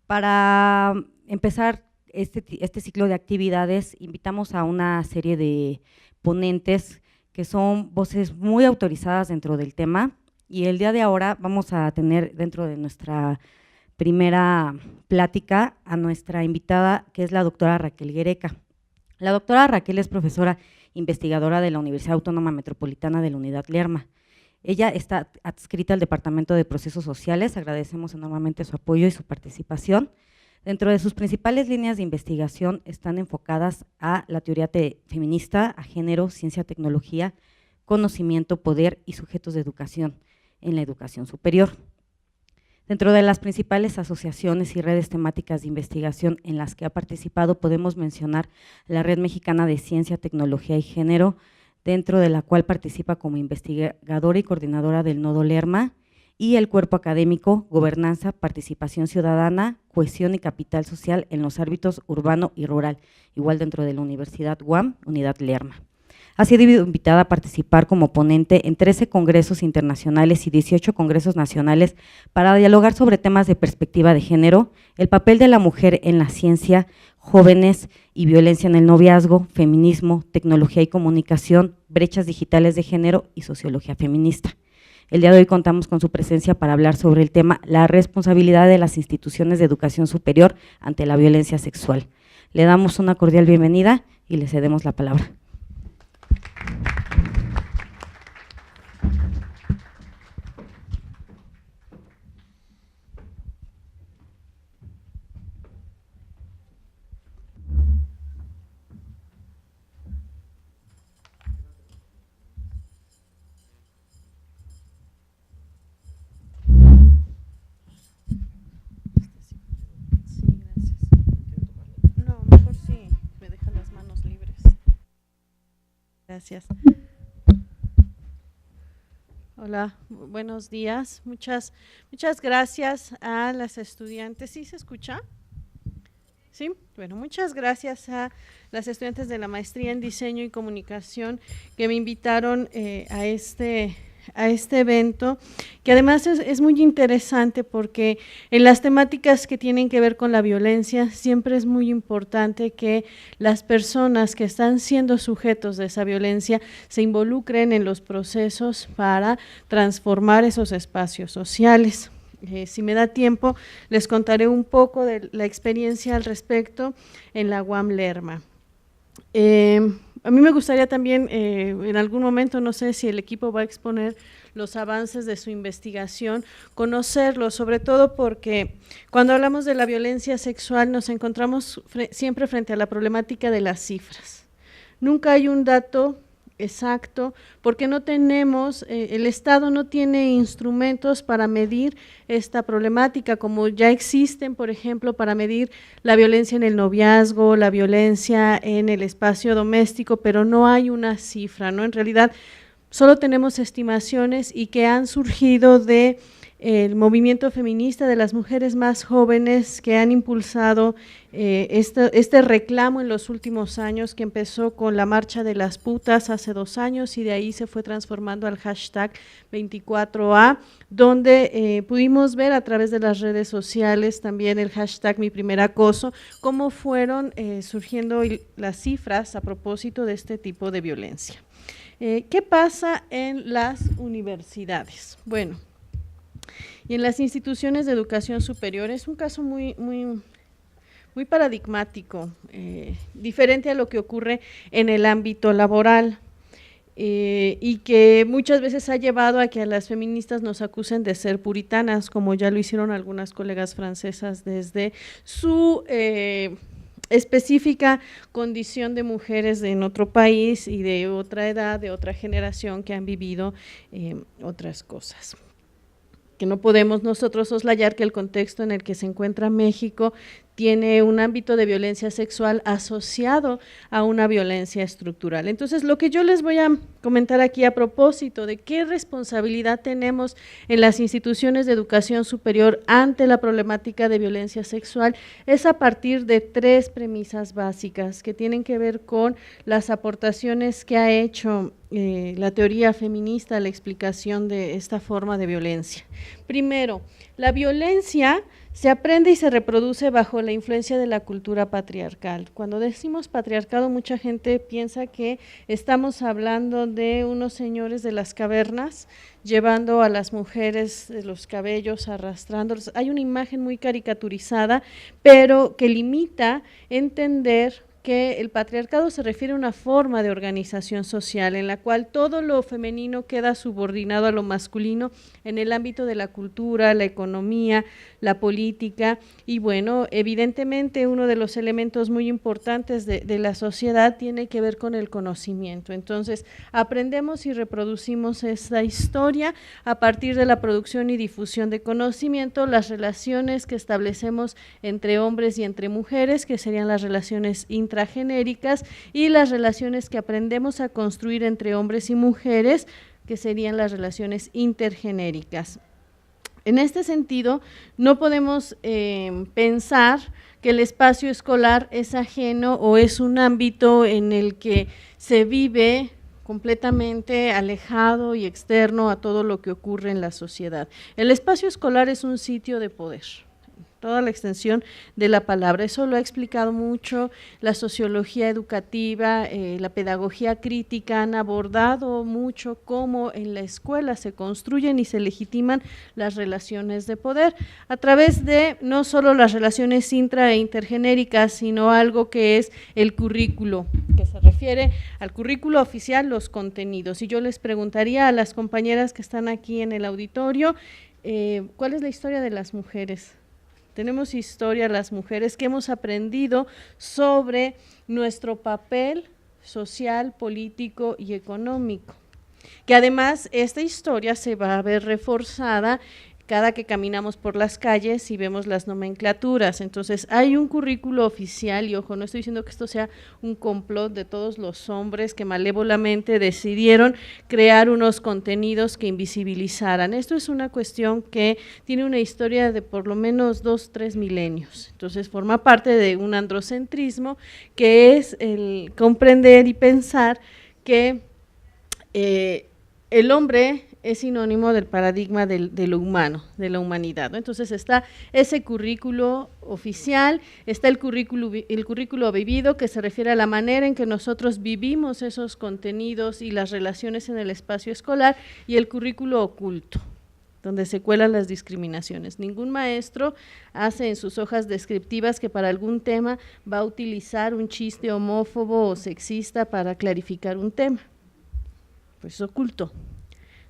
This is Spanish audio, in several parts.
Para empezar este ciclo de actividades, invitamos a una serie de ponentes que son voces muy autorizadas dentro del tema, y el día de ahora vamos a tener dentro de nuestra primera plática a nuestra invitada, que es la doctora Raquel Guereca. La doctora Raquel es profesora investigadora de la Universidad Autónoma Metropolitana de la Unidad Lerma. Ella está adscrita al Departamento de Procesos Sociales, agradecemos enormemente su apoyo y su participación. Dentro de sus principales líneas de investigación están enfocadas a la teoría feminista, a género, ciencia, tecnología, conocimiento, poder y sujetos de educación en la educación superior. Dentro de las principales asociaciones y redes temáticas de investigación en las que ha participado podemos mencionar la Red Mexicana de Ciencia, Tecnología y Género, dentro de la cual participa como investigadora y coordinadora del Nodo Lerma, y el cuerpo académico Gobernanza, Participación Ciudadana, Cohesión y Capital Social en los ámbitos urbano y rural, igual dentro de la Universidad UAM, Unidad Lerma. Ha sido invitada a participar como ponente en 13 congresos internacionales y 18 congresos nacionales para dialogar sobre temas de perspectiva de género, el papel de la mujer en la ciencia, jóvenes y violencia en el noviazgo, feminismo, tecnología y comunicación, brechas digitales de género y sociología feminista. El día de hoy contamos con su presencia para hablar sobre el tema la responsabilidad de las instituciones de educación superior ante la violencia sexual. Le damos una cordial bienvenida y le cedemos la palabra. Gracias. Hola, buenos días. Muchas gracias a las estudiantes. ¿Sí se escucha? Sí, bueno, muchas gracias a las estudiantes de la maestría en diseño y comunicación que me invitaron a este evento, que además es muy interesante porque en las temáticas que tienen que ver con la violencia siempre es muy importante que las personas que están siendo sujetos de esa violencia se involucren en los procesos para transformar esos espacios sociales. Si me da tiempo, les contaré un poco de la experiencia al respecto en la UAM Lerma. A mí me gustaría también, en algún momento, no sé si el equipo va a exponer los avances de su investigación, conocerlos, sobre todo porque cuando hablamos de la violencia sexual nos encontramos siempre frente a la problemática de las cifras. Nunca hay un dato exacto, porque no tenemos, el Estado no tiene instrumentos para medir esta problemática, como ya existen, por ejemplo, para medir la violencia en el noviazgo, la violencia en el espacio doméstico, pero no hay una cifra, ¿no? En realidad, solo tenemos estimaciones y que han surgido de el movimiento feminista de las mujeres más jóvenes que han impulsado este reclamo en los últimos años, que empezó con la marcha de las putas hace 2 años y de ahí se fue transformando al hashtag 24A, donde pudimos ver a través de las redes sociales también el hashtag mi primer acoso, cómo fueron surgiendo las cifras a propósito de este tipo de violencia. ¿Qué pasa en las universidades? Bueno, y en las instituciones de educación superior es un caso muy paradigmático, diferente a lo que ocurre en el ámbito laboral, y que muchas veces ha llevado a que a las feministas nos acusen de ser puritanas, como ya lo hicieron algunas colegas francesas desde su específica condición de mujeres en otro país y de otra edad, de otra generación que han vivido otras cosas. Que no podemos nosotros soslayar que el contexto en el que se encuentra México tiene un ámbito de violencia sexual asociado a una violencia estructural. Entonces, lo que yo les voy a comentar aquí a propósito de qué responsabilidad tenemos en las instituciones de educación superior ante la problemática de violencia sexual es a partir de 3 premisas básicas que tienen que ver con las aportaciones que ha hecho la teoría feminista a la explicación de esta forma de violencia. Primero, la violencia Se aprende y se reproduce bajo la influencia de la cultura patriarcal. Cuando decimos patriarcado, mucha gente piensa que estamos hablando de unos señores de las cavernas llevando a las mujeres los cabellos, arrastrándolos. Hay una imagen muy caricaturizada, pero que limita entender que el patriarcado se refiere a una forma de organización social en la cual todo lo femenino queda subordinado a lo masculino en el ámbito de la cultura, la economía, la política, y bueno, evidentemente uno de los elementos muy importantes de la sociedad tiene que ver con el conocimiento. Entonces, aprendemos y reproducimos esta historia a partir de la producción y difusión de conocimiento, las relaciones que establecemos entre hombres y entre mujeres, que serían las relaciones intragenéricas, y las relaciones que aprendemos a construir entre hombres y mujeres, que serían las relaciones intergenéricas. En este sentido, no podemos pensar que el espacio escolar es ajeno o es un ámbito en el que se vive completamente alejado y externo a todo lo que ocurre en la sociedad. El espacio escolar es un sitio de poder, toda la extensión de la palabra. Eso lo ha explicado mucho la sociología educativa, la pedagogía crítica, han abordado mucho cómo en la escuela se construyen y se legitiman las relaciones de poder a través de no solo las relaciones intra e intergenéricas, sino algo que es el currículo, que se refiere al currículo oficial, los contenidos. Y yo les preguntaría a las compañeras que están aquí en el auditorio, ¿cuál es la historia de las mujeres? Tenemos historia las mujeres que hemos aprendido sobre nuestro papel social, político y económico, que además esta historia se va a ver reforzada cada que caminamos por las calles y vemos las nomenclaturas. Entonces hay un currículo oficial, y ojo, no estoy diciendo que esto sea un complot de todos los hombres que malévolamente decidieron crear unos contenidos que invisibilizaran. Esto es una cuestión que tiene una historia de por lo menos 2-3 milenios. Entonces forma parte de un androcentrismo, que es el comprender y pensar que el hombre es sinónimo del paradigma de lo humano, de la humanidad, ¿no? Entonces está ese currículo oficial, está el currículo vivido, que se refiere a la manera en que nosotros vivimos esos contenidos y las relaciones en el espacio escolar, y el currículo oculto, donde se cuelan las discriminaciones. Ningún maestro hace en sus hojas descriptivas que para algún tema va a utilizar un chiste homófobo o sexista para clarificar un tema, pues es oculto.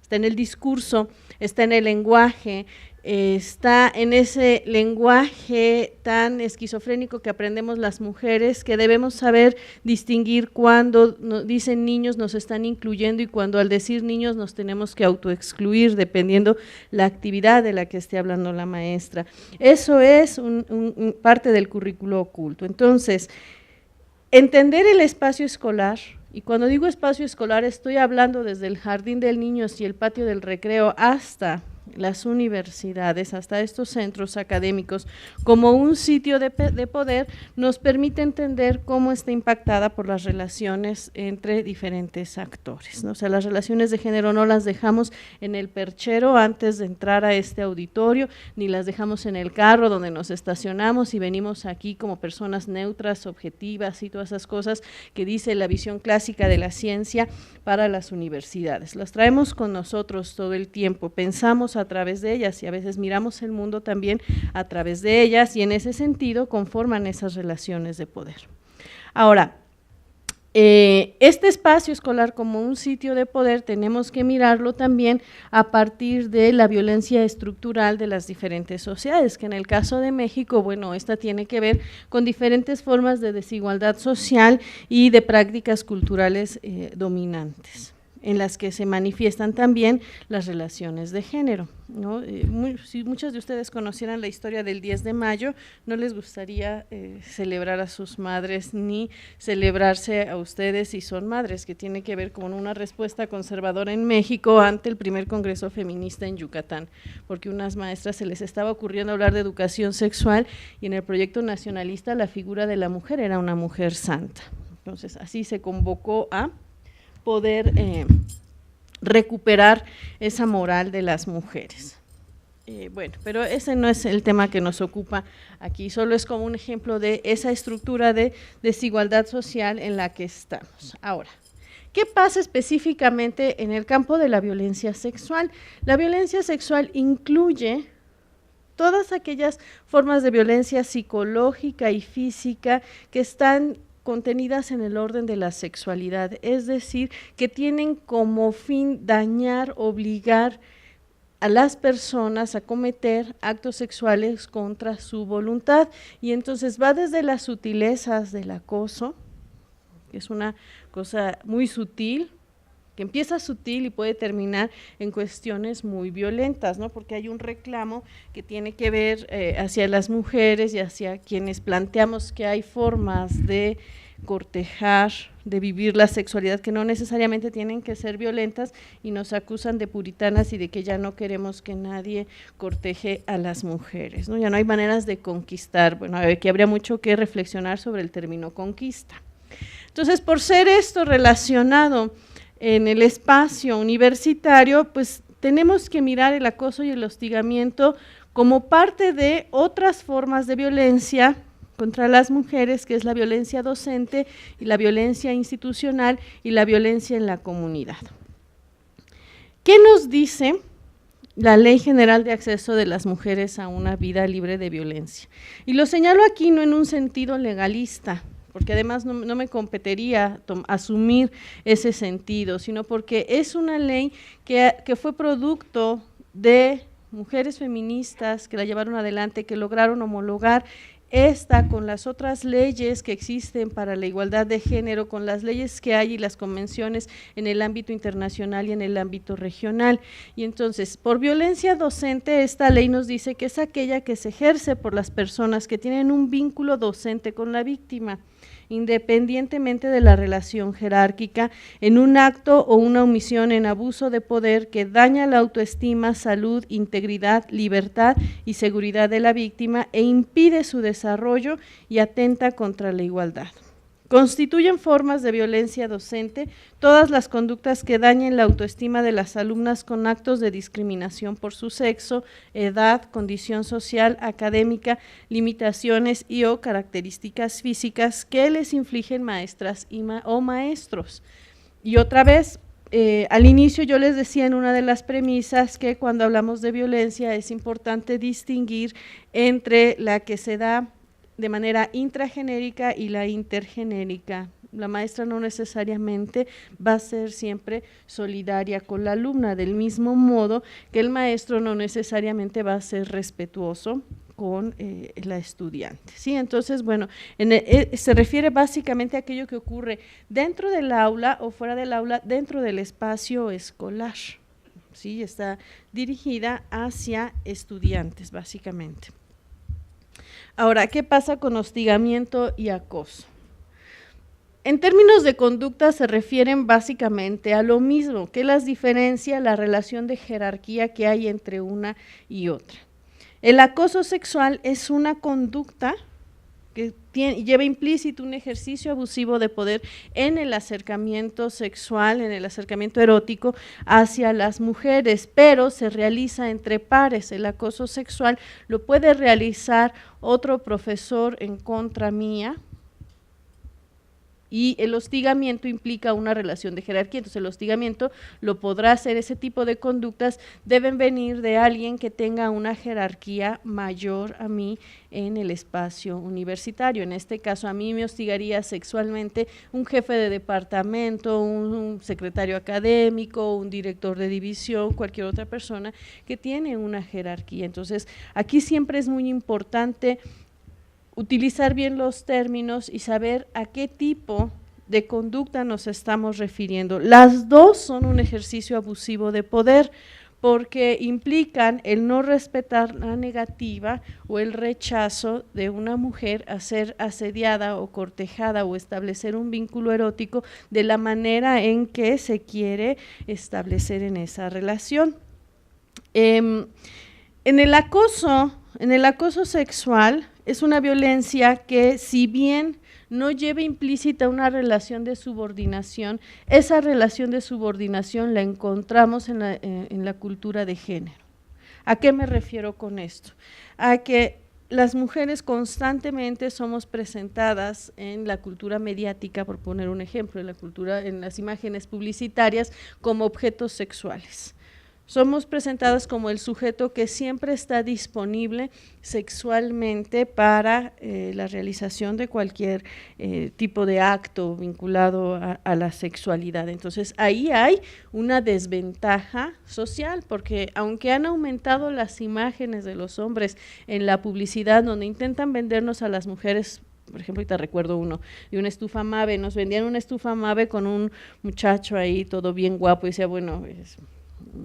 Está en el discurso, está en el lenguaje, está en ese lenguaje tan esquizofrénico que aprendemos las mujeres, que debemos saber distinguir cuando dicen niños nos están incluyendo y cuando al decir niños nos tenemos que autoexcluir dependiendo la actividad de la que esté hablando la maestra. Eso es parte del currículo oculto. Entonces, entender el espacio escolar. Y cuando digo espacio escolar estoy hablando desde el jardín del niño y el patio del recreo hasta las universidades, hasta estos centros académicos, como un sitio de poder, nos permite entender cómo está impactada por las relaciones entre diferentes actores, ¿no? O sea, las relaciones de género no las dejamos en el perchero antes de entrar a este auditorio, ni las dejamos en el carro donde nos estacionamos y venimos aquí como personas neutras, objetivas y todas esas cosas que dice la visión clásica de la ciencia para las universidades. Las traemos con nosotros todo el tiempo, pensamos a través de ellas y a veces miramos el mundo también a través de ellas, y en ese sentido conforman esas relaciones de poder. Ahora, este espacio escolar como un sitio de poder tenemos que mirarlo también a partir de la violencia estructural de las diferentes sociedades, que en el caso de México, bueno, esta tiene que ver con diferentes formas de desigualdad social y de prácticas culturales dominantes, en las que se manifiestan también las relaciones de género, ¿no? Si muchas de ustedes conocieran la historia del 10 de mayo, no les gustaría celebrar a sus madres ni celebrarse a ustedes si son madres, que tiene que ver con una respuesta conservadora en México ante el primer congreso feminista en Yucatán, porque unas maestras se les estaba ocurriendo hablar de educación sexual y en el proyecto nacionalista la figura de la mujer era una mujer santa. Entonces así se convocó a poder recuperar esa moral de las mujeres. Bueno, pero ese no es el tema que nos ocupa aquí, solo es como un ejemplo de esa estructura de desigualdad social en la que estamos. Ahora, ¿qué pasa específicamente en el campo de la violencia sexual? La violencia sexual incluye todas aquellas formas de violencia psicológica y física que están contenidas en el orden de la sexualidad, es decir, que tienen como fin dañar, obligar a las personas a cometer actos sexuales contra su voluntad, y entonces va desde las sutilezas del acoso, que es una cosa muy sutil, que empieza sutil y puede terminar en cuestiones muy violentas, ¿no? Porque hay un reclamo que tiene que ver hacia las mujeres y hacia quienes planteamos que hay formas de cortejar, de vivir la sexualidad que no necesariamente tienen que ser violentas, y nos acusan de puritanas y de que ya no queremos que nadie corteje a las mujeres, ¿no? Ya no hay maneras de conquistar. Bueno, aquí habría mucho que reflexionar sobre el término conquista. Entonces, por ser esto relacionado en el espacio universitario, pues tenemos que mirar el acoso y el hostigamiento como parte de otras formas de violencia contra las mujeres, que es la violencia docente y la violencia institucional y la violencia en la comunidad. ¿Qué nos dice la Ley General de Acceso de las Mujeres a una Vida Libre de Violencia? Y lo señalo aquí no en un sentido legalista, porque además no me competiría asumir ese sentido, sino porque es una ley que fue producto de mujeres feministas que la llevaron adelante, que lograron homologar esta con las otras leyes que existen para la igualdad de género, con las leyes que hay y las convenciones en el ámbito internacional y en el ámbito regional. Y entonces, por violencia docente, esta ley nos dice que es aquella que se ejerce por las personas que tienen un vínculo docente con la víctima, independientemente de la relación jerárquica, en un acto o una omisión en abuso de poder que daña la autoestima, salud, integridad, libertad y seguridad de la víctima e impide su desarrollo y atenta contra la igualdad. Constituyen formas de violencia docente todas las conductas que dañen la autoestima de las alumnas con actos de discriminación por su sexo, edad, condición social, académica, limitaciones y o características físicas que les infligen maestras o maestros. Y otra vez, al inicio yo les decía en una de las premisas que cuando hablamos de violencia es importante distinguir entre la que se da de manera intragenérica y la intergenérica. La maestra no necesariamente va a ser siempre solidaria con la alumna, del mismo modo que el maestro no necesariamente va a ser respetuoso con la estudiante, ¿sí? Entonces, bueno, se refiere básicamente a aquello que ocurre dentro del aula o fuera del aula, dentro del espacio escolar, ¿sí? Está dirigida hacia estudiantes, básicamente. Ahora, ¿qué pasa con hostigamiento y acoso? En términos de conducta se refieren básicamente a lo mismo, que las diferencia la relación de jerarquía que hay entre una y otra. El acoso sexual es una conducta que lleva implícito un ejercicio abusivo de poder en el acercamiento sexual, en el acercamiento erótico hacia las mujeres, pero se realiza entre pares. El acoso sexual lo puede realizar otro profesor en contra mía, y el hostigamiento implica una relación de jerarquía. Entonces el hostigamiento lo podrá hacer, ese tipo de conductas deben venir de alguien que tenga una jerarquía mayor a mí en el espacio universitario. En este caso a mí me hostigaría sexualmente un jefe de departamento, un secretario académico, un director de división, cualquier otra persona que tiene una jerarquía. Entonces aquí siempre es muy importante utilizar bien los términos y saber a qué tipo de conducta nos estamos refiriendo. Las dos son un ejercicio abusivo de poder, porque implican el no respetar la negativa o el rechazo de una mujer a ser asediada o cortejada o establecer un vínculo erótico de la manera en que se quiere establecer en esa relación. En el acoso sexual es una violencia que, si bien no lleva implícita una relación de subordinación, esa relación de subordinación la encontramos en la cultura de género. ¿A qué me refiero con esto? A que las mujeres constantemente somos presentadas en la cultura mediática, por poner un ejemplo, en las imágenes publicitarias, como objetos sexuales. Somos presentadas como el sujeto que siempre está disponible sexualmente para la realización de cualquier tipo de acto vinculado a la sexualidad. Entonces, ahí hay una desventaja social, porque aunque han aumentado las imágenes de los hombres en la publicidad, donde intentan vendernos a las mujeres, por ejemplo, ahorita recuerdo uno, de una estufa Mave, nos vendían una estufa Mave con un muchacho ahí todo bien guapo, y decía, bueno,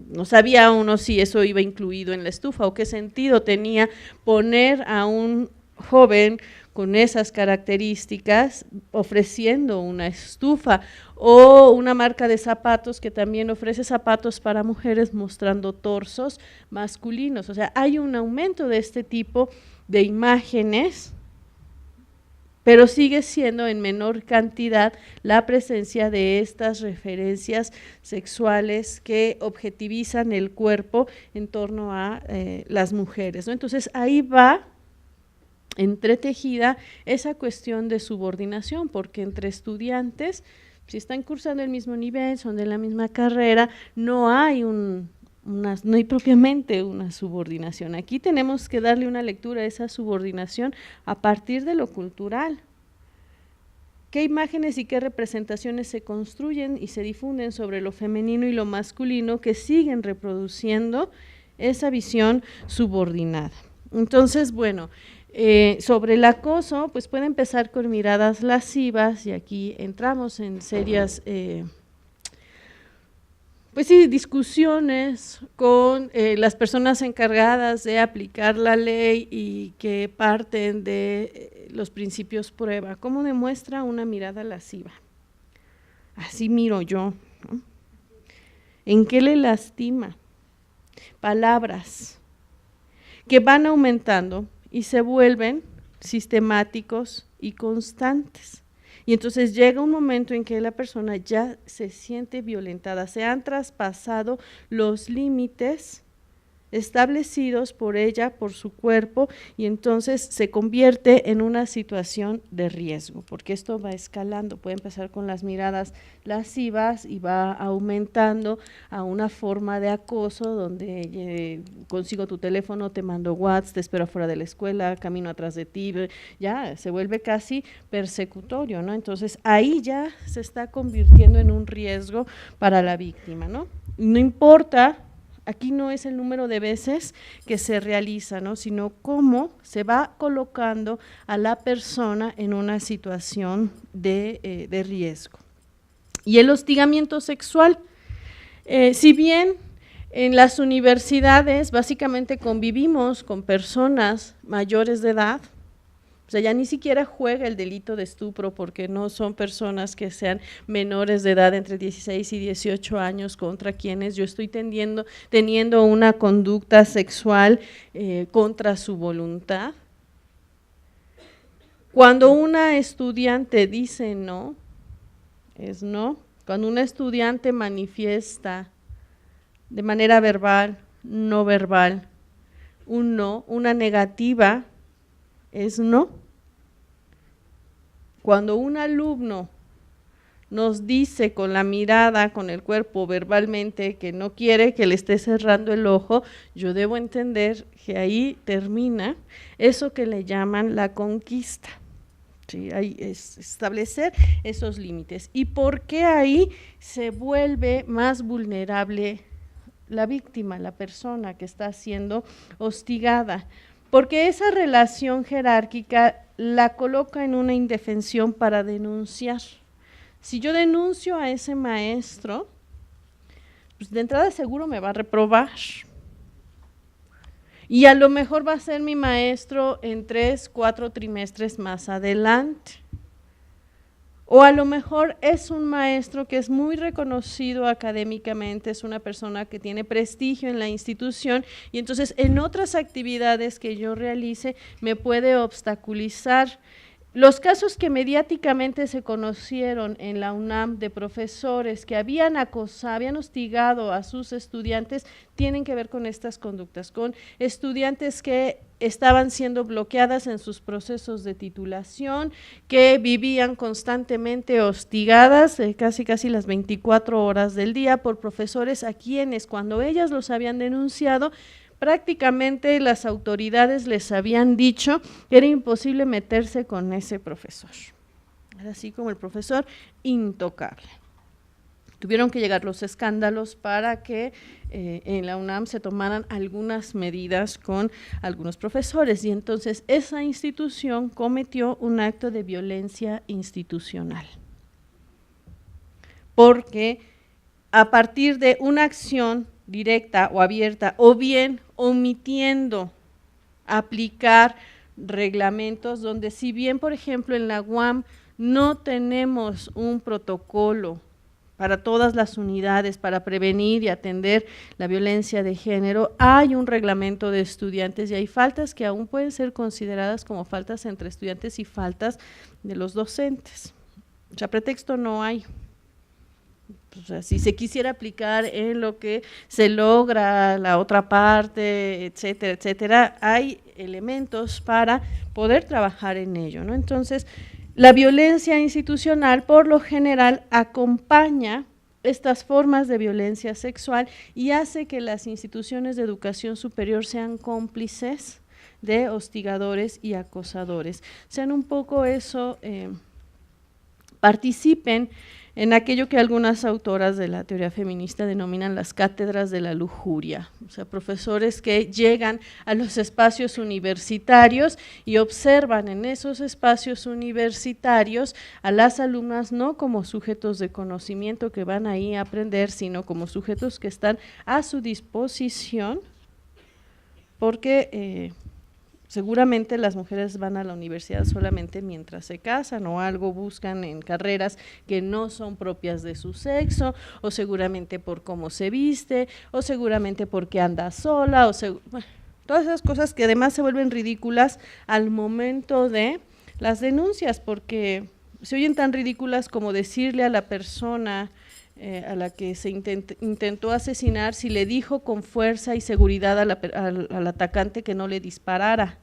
no sabía uno si eso iba incluido en la estufa o qué sentido tenía poner a un joven con esas características ofreciendo una estufa, o una marca de zapatos que también ofrece zapatos para mujeres mostrando torsos masculinos. O sea, hay un aumento de este tipo de imágenes, pero sigue siendo en menor cantidad la presencia de estas referencias sexuales que objetivizan el cuerpo en torno a las mujeres, ¿no? Entonces, ahí va entretejida esa cuestión de subordinación, porque entre estudiantes, si están cursando el mismo nivel, son de la misma carrera, no hay no hay propiamente una subordinación. Aquí tenemos que darle una lectura a esa subordinación a partir de lo cultural. ¿Qué imágenes y qué representaciones se construyen y se difunden sobre lo femenino y lo masculino que siguen reproduciendo esa visión subordinada? Entonces, bueno, sobre el acoso, pues puede empezar con miradas lascivas, y aquí entramos en serias pues sí, discusiones con las personas encargadas de aplicar la ley y que parten de los principios prueba. ¿Cómo demuestra una mirada lasciva? Así miro yo, ¿no? ¿En qué le lastima? Palabras que van aumentando y se vuelven sistemáticos y constantes. Y entonces llega un momento en que la persona ya se siente violentada, se han traspasado los límites establecidos por ella, por su cuerpo, y entonces se convierte en una situación de riesgo, porque esto va escalando, puede empezar con las miradas lascivas y va aumentando a una forma de acoso donde consigo tu teléfono, te mando WhatsApp, te espero fuera de la escuela, camino atrás de ti, ya se vuelve casi persecutorio, ¿no? Entonces ahí ya se está convirtiendo en un riesgo para la víctima, ¿no? No importa. Aquí no es el número de veces que se realiza, ¿no?, sino cómo se va colocando a la persona en una situación de riesgo. Y el hostigamiento sexual, si bien en las universidades básicamente convivimos con personas mayores de edad, o sea, ya ni siquiera juega el delito de estupro, porque no son personas que sean menores de edad entre 16 y 18 años contra quienes yo estoy teniendo una conducta sexual contra su voluntad. Cuando una estudiante dice no, es no. Cuando una estudiante manifiesta de manera verbal, no verbal, un no, una negativa, es no. Cuando un alumno nos dice con la mirada, con el cuerpo, verbalmente, que no quiere que le esté cerrando el ojo, yo debo entender que ahí termina eso que le llaman la conquista. Sí, ahí es establecer esos límites. ¿Y por qué ahí se vuelve más vulnerable la víctima, la persona que está siendo hostigada? Porque esa relación jerárquica la coloca en una indefensión para denunciar. Si yo denuncio a ese maestro, pues de entrada seguro me va a reprobar. Y a lo mejor va a ser mi maestro en 3, 4 trimestres más adelante. O a lo mejor es un maestro que es muy reconocido académicamente, es una persona que tiene prestigio en la institución, y entonces en otras actividades que yo realice me puede obstaculizar Los casos que mediáticamente se conocieron en la UNAM de profesores que habían acosado, habían hostigado a sus estudiantes, tienen que ver con estas conductas, con estudiantes que estaban siendo bloqueadas en sus procesos de titulación, que vivían constantemente hostigadas, casi las 24 horas del día, por profesores a quienes, cuando ellas los habían denunciado, prácticamente las autoridades les habían dicho que era imposible meterse con ese profesor. Era así como el profesor intocable. Tuvieron que llegar los escándalos para que en la UNAM se tomaran algunas medidas con algunos profesores, y entonces esa institución cometió un acto de violencia institucional. Porque a partir de una acción directa o abierta, o bien omitiendo aplicar reglamentos donde, si bien, por ejemplo, en la UAM no tenemos un protocolo para todas las unidades para prevenir y atender la violencia de género, hay un reglamento de estudiantes y hay faltas que aún pueden ser consideradas como faltas entre estudiantes y faltas de los docentes. O sea, pretexto no hay. O sea, si se quisiera aplicar en lo que se logra la otra parte, etcétera, etcétera, hay elementos para poder trabajar en ello, ¿no? Entonces, la violencia institucional por lo general acompaña estas formas de violencia sexual y hace que las instituciones de educación superior sean cómplices de hostigadores y acosadores. Sean un poco eso, participen en aquello que algunas autoras de la teoría feminista denominan las cátedras de la lujuria, o sea, profesores que llegan a los espacios universitarios y observan en esos espacios universitarios a las alumnas no como sujetos de conocimiento que van ahí a aprender, sino como sujetos que están a su disposición, porque seguramente las mujeres van a la universidad solamente mientras se casan o algo buscan en carreras que no son propias de su sexo, o seguramente por cómo se viste, o seguramente porque anda sola, bueno, todas esas cosas que además se vuelven ridículas al momento de las denuncias, porque se oyen tan ridículas como decirle a la persona a la que se intentó asesinar, si le dijo con fuerza y seguridad al atacante que no le disparara.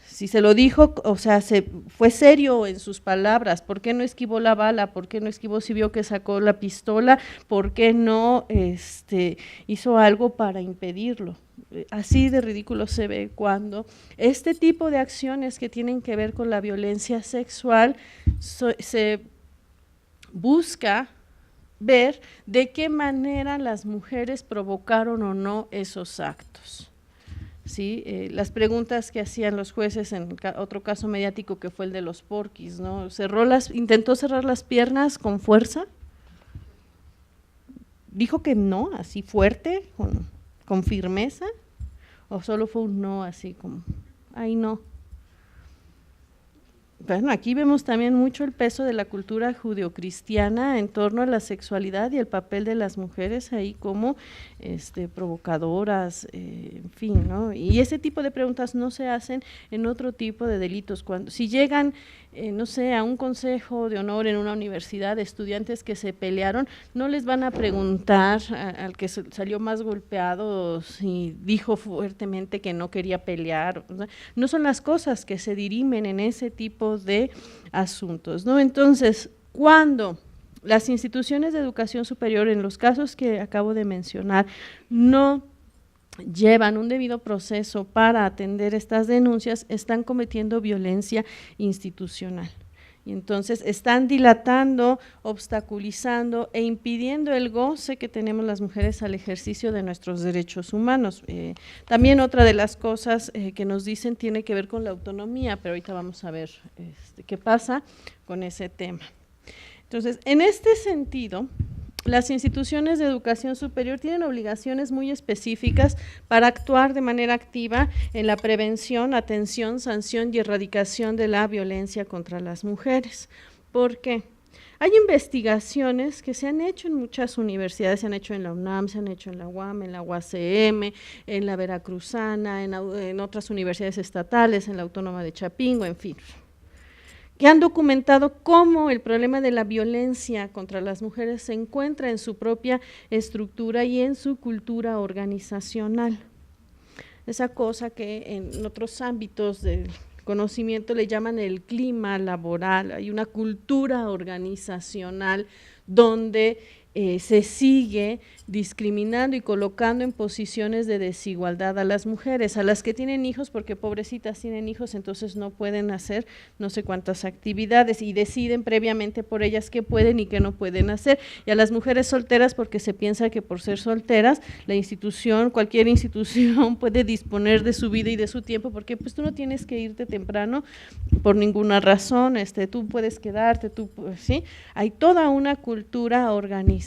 Si se lo dijo, o sea, fue serio en sus palabras, ¿por qué no esquivó la bala? ¿Por qué no esquivó si vio que sacó la pistola? ¿Por qué no hizo algo para impedirlo? Así de ridículo se ve cuando este tipo de acciones que tienen que ver con la violencia sexual se busca ver de qué manera las mujeres provocaron o no esos actos. ¿Sí? Las preguntas que hacían los jueces en otro caso mediático que fue el de los porquis, ¿no? ¿Intentó cerrar las piernas con fuerza? ¿Dijo que no, así fuerte, con firmeza? ¿O solo fue un no así como, ay no? Bueno, aquí vemos también mucho el peso de la cultura judeocristiana en torno a la sexualidad y el papel de las mujeres ahí como provocadoras, en fin, ¿no? Y ese tipo de preguntas no se hacen en otro tipo de delitos. Si llegan, no sé, a un consejo de honor en una universidad de estudiantes que se pelearon, no les van a preguntar al que salió más golpeado si dijo fuertemente que no quería pelear. O sea, no son las cosas que se dirimen en ese tipo de asuntos, ¿no? Entonces, cuando las instituciones de educación superior, en los casos que acabo de mencionar, no llevan un debido proceso para atender estas denuncias, están cometiendo violencia institucional. Y entonces están dilatando, obstaculizando e impidiendo el goce que tenemos las mujeres al ejercicio de nuestros derechos humanos. También otra de las cosas que nos dicen tiene que ver con la autonomía, pero ahorita vamos a ver qué pasa con ese tema. Entonces, en este sentido, las instituciones de educación superior tienen obligaciones muy específicas para actuar de manera activa en la prevención, atención, sanción y erradicación de la violencia contra las mujeres. ¿Por qué? Hay investigaciones que se han hecho en muchas universidades, se han hecho en la UNAM, se han hecho en la UAM, en la UACM, en la Veracruzana, en otras universidades estatales, en la Autónoma de Chapingo, en fin. que han documentado cómo el problema de la violencia contra las mujeres se encuentra en su propia estructura y en su cultura organizacional. Esa cosa que en otros ámbitos del conocimiento le llaman el clima laboral, hay una cultura organizacional donde se sigue discriminando y colocando en posiciones de desigualdad a las mujeres, a las que tienen hijos, porque pobrecitas tienen hijos, entonces no pueden hacer no sé cuántas actividades y deciden previamente por ellas qué pueden y qué no pueden hacer, y a las mujeres solteras porque se piensa que por ser solteras la institución, cualquier institución puede disponer de su vida y de su tiempo, porque pues tú no tienes que irte temprano por ninguna razón, tú puedes quedarte, ¿sí? Hay toda una cultura organizacional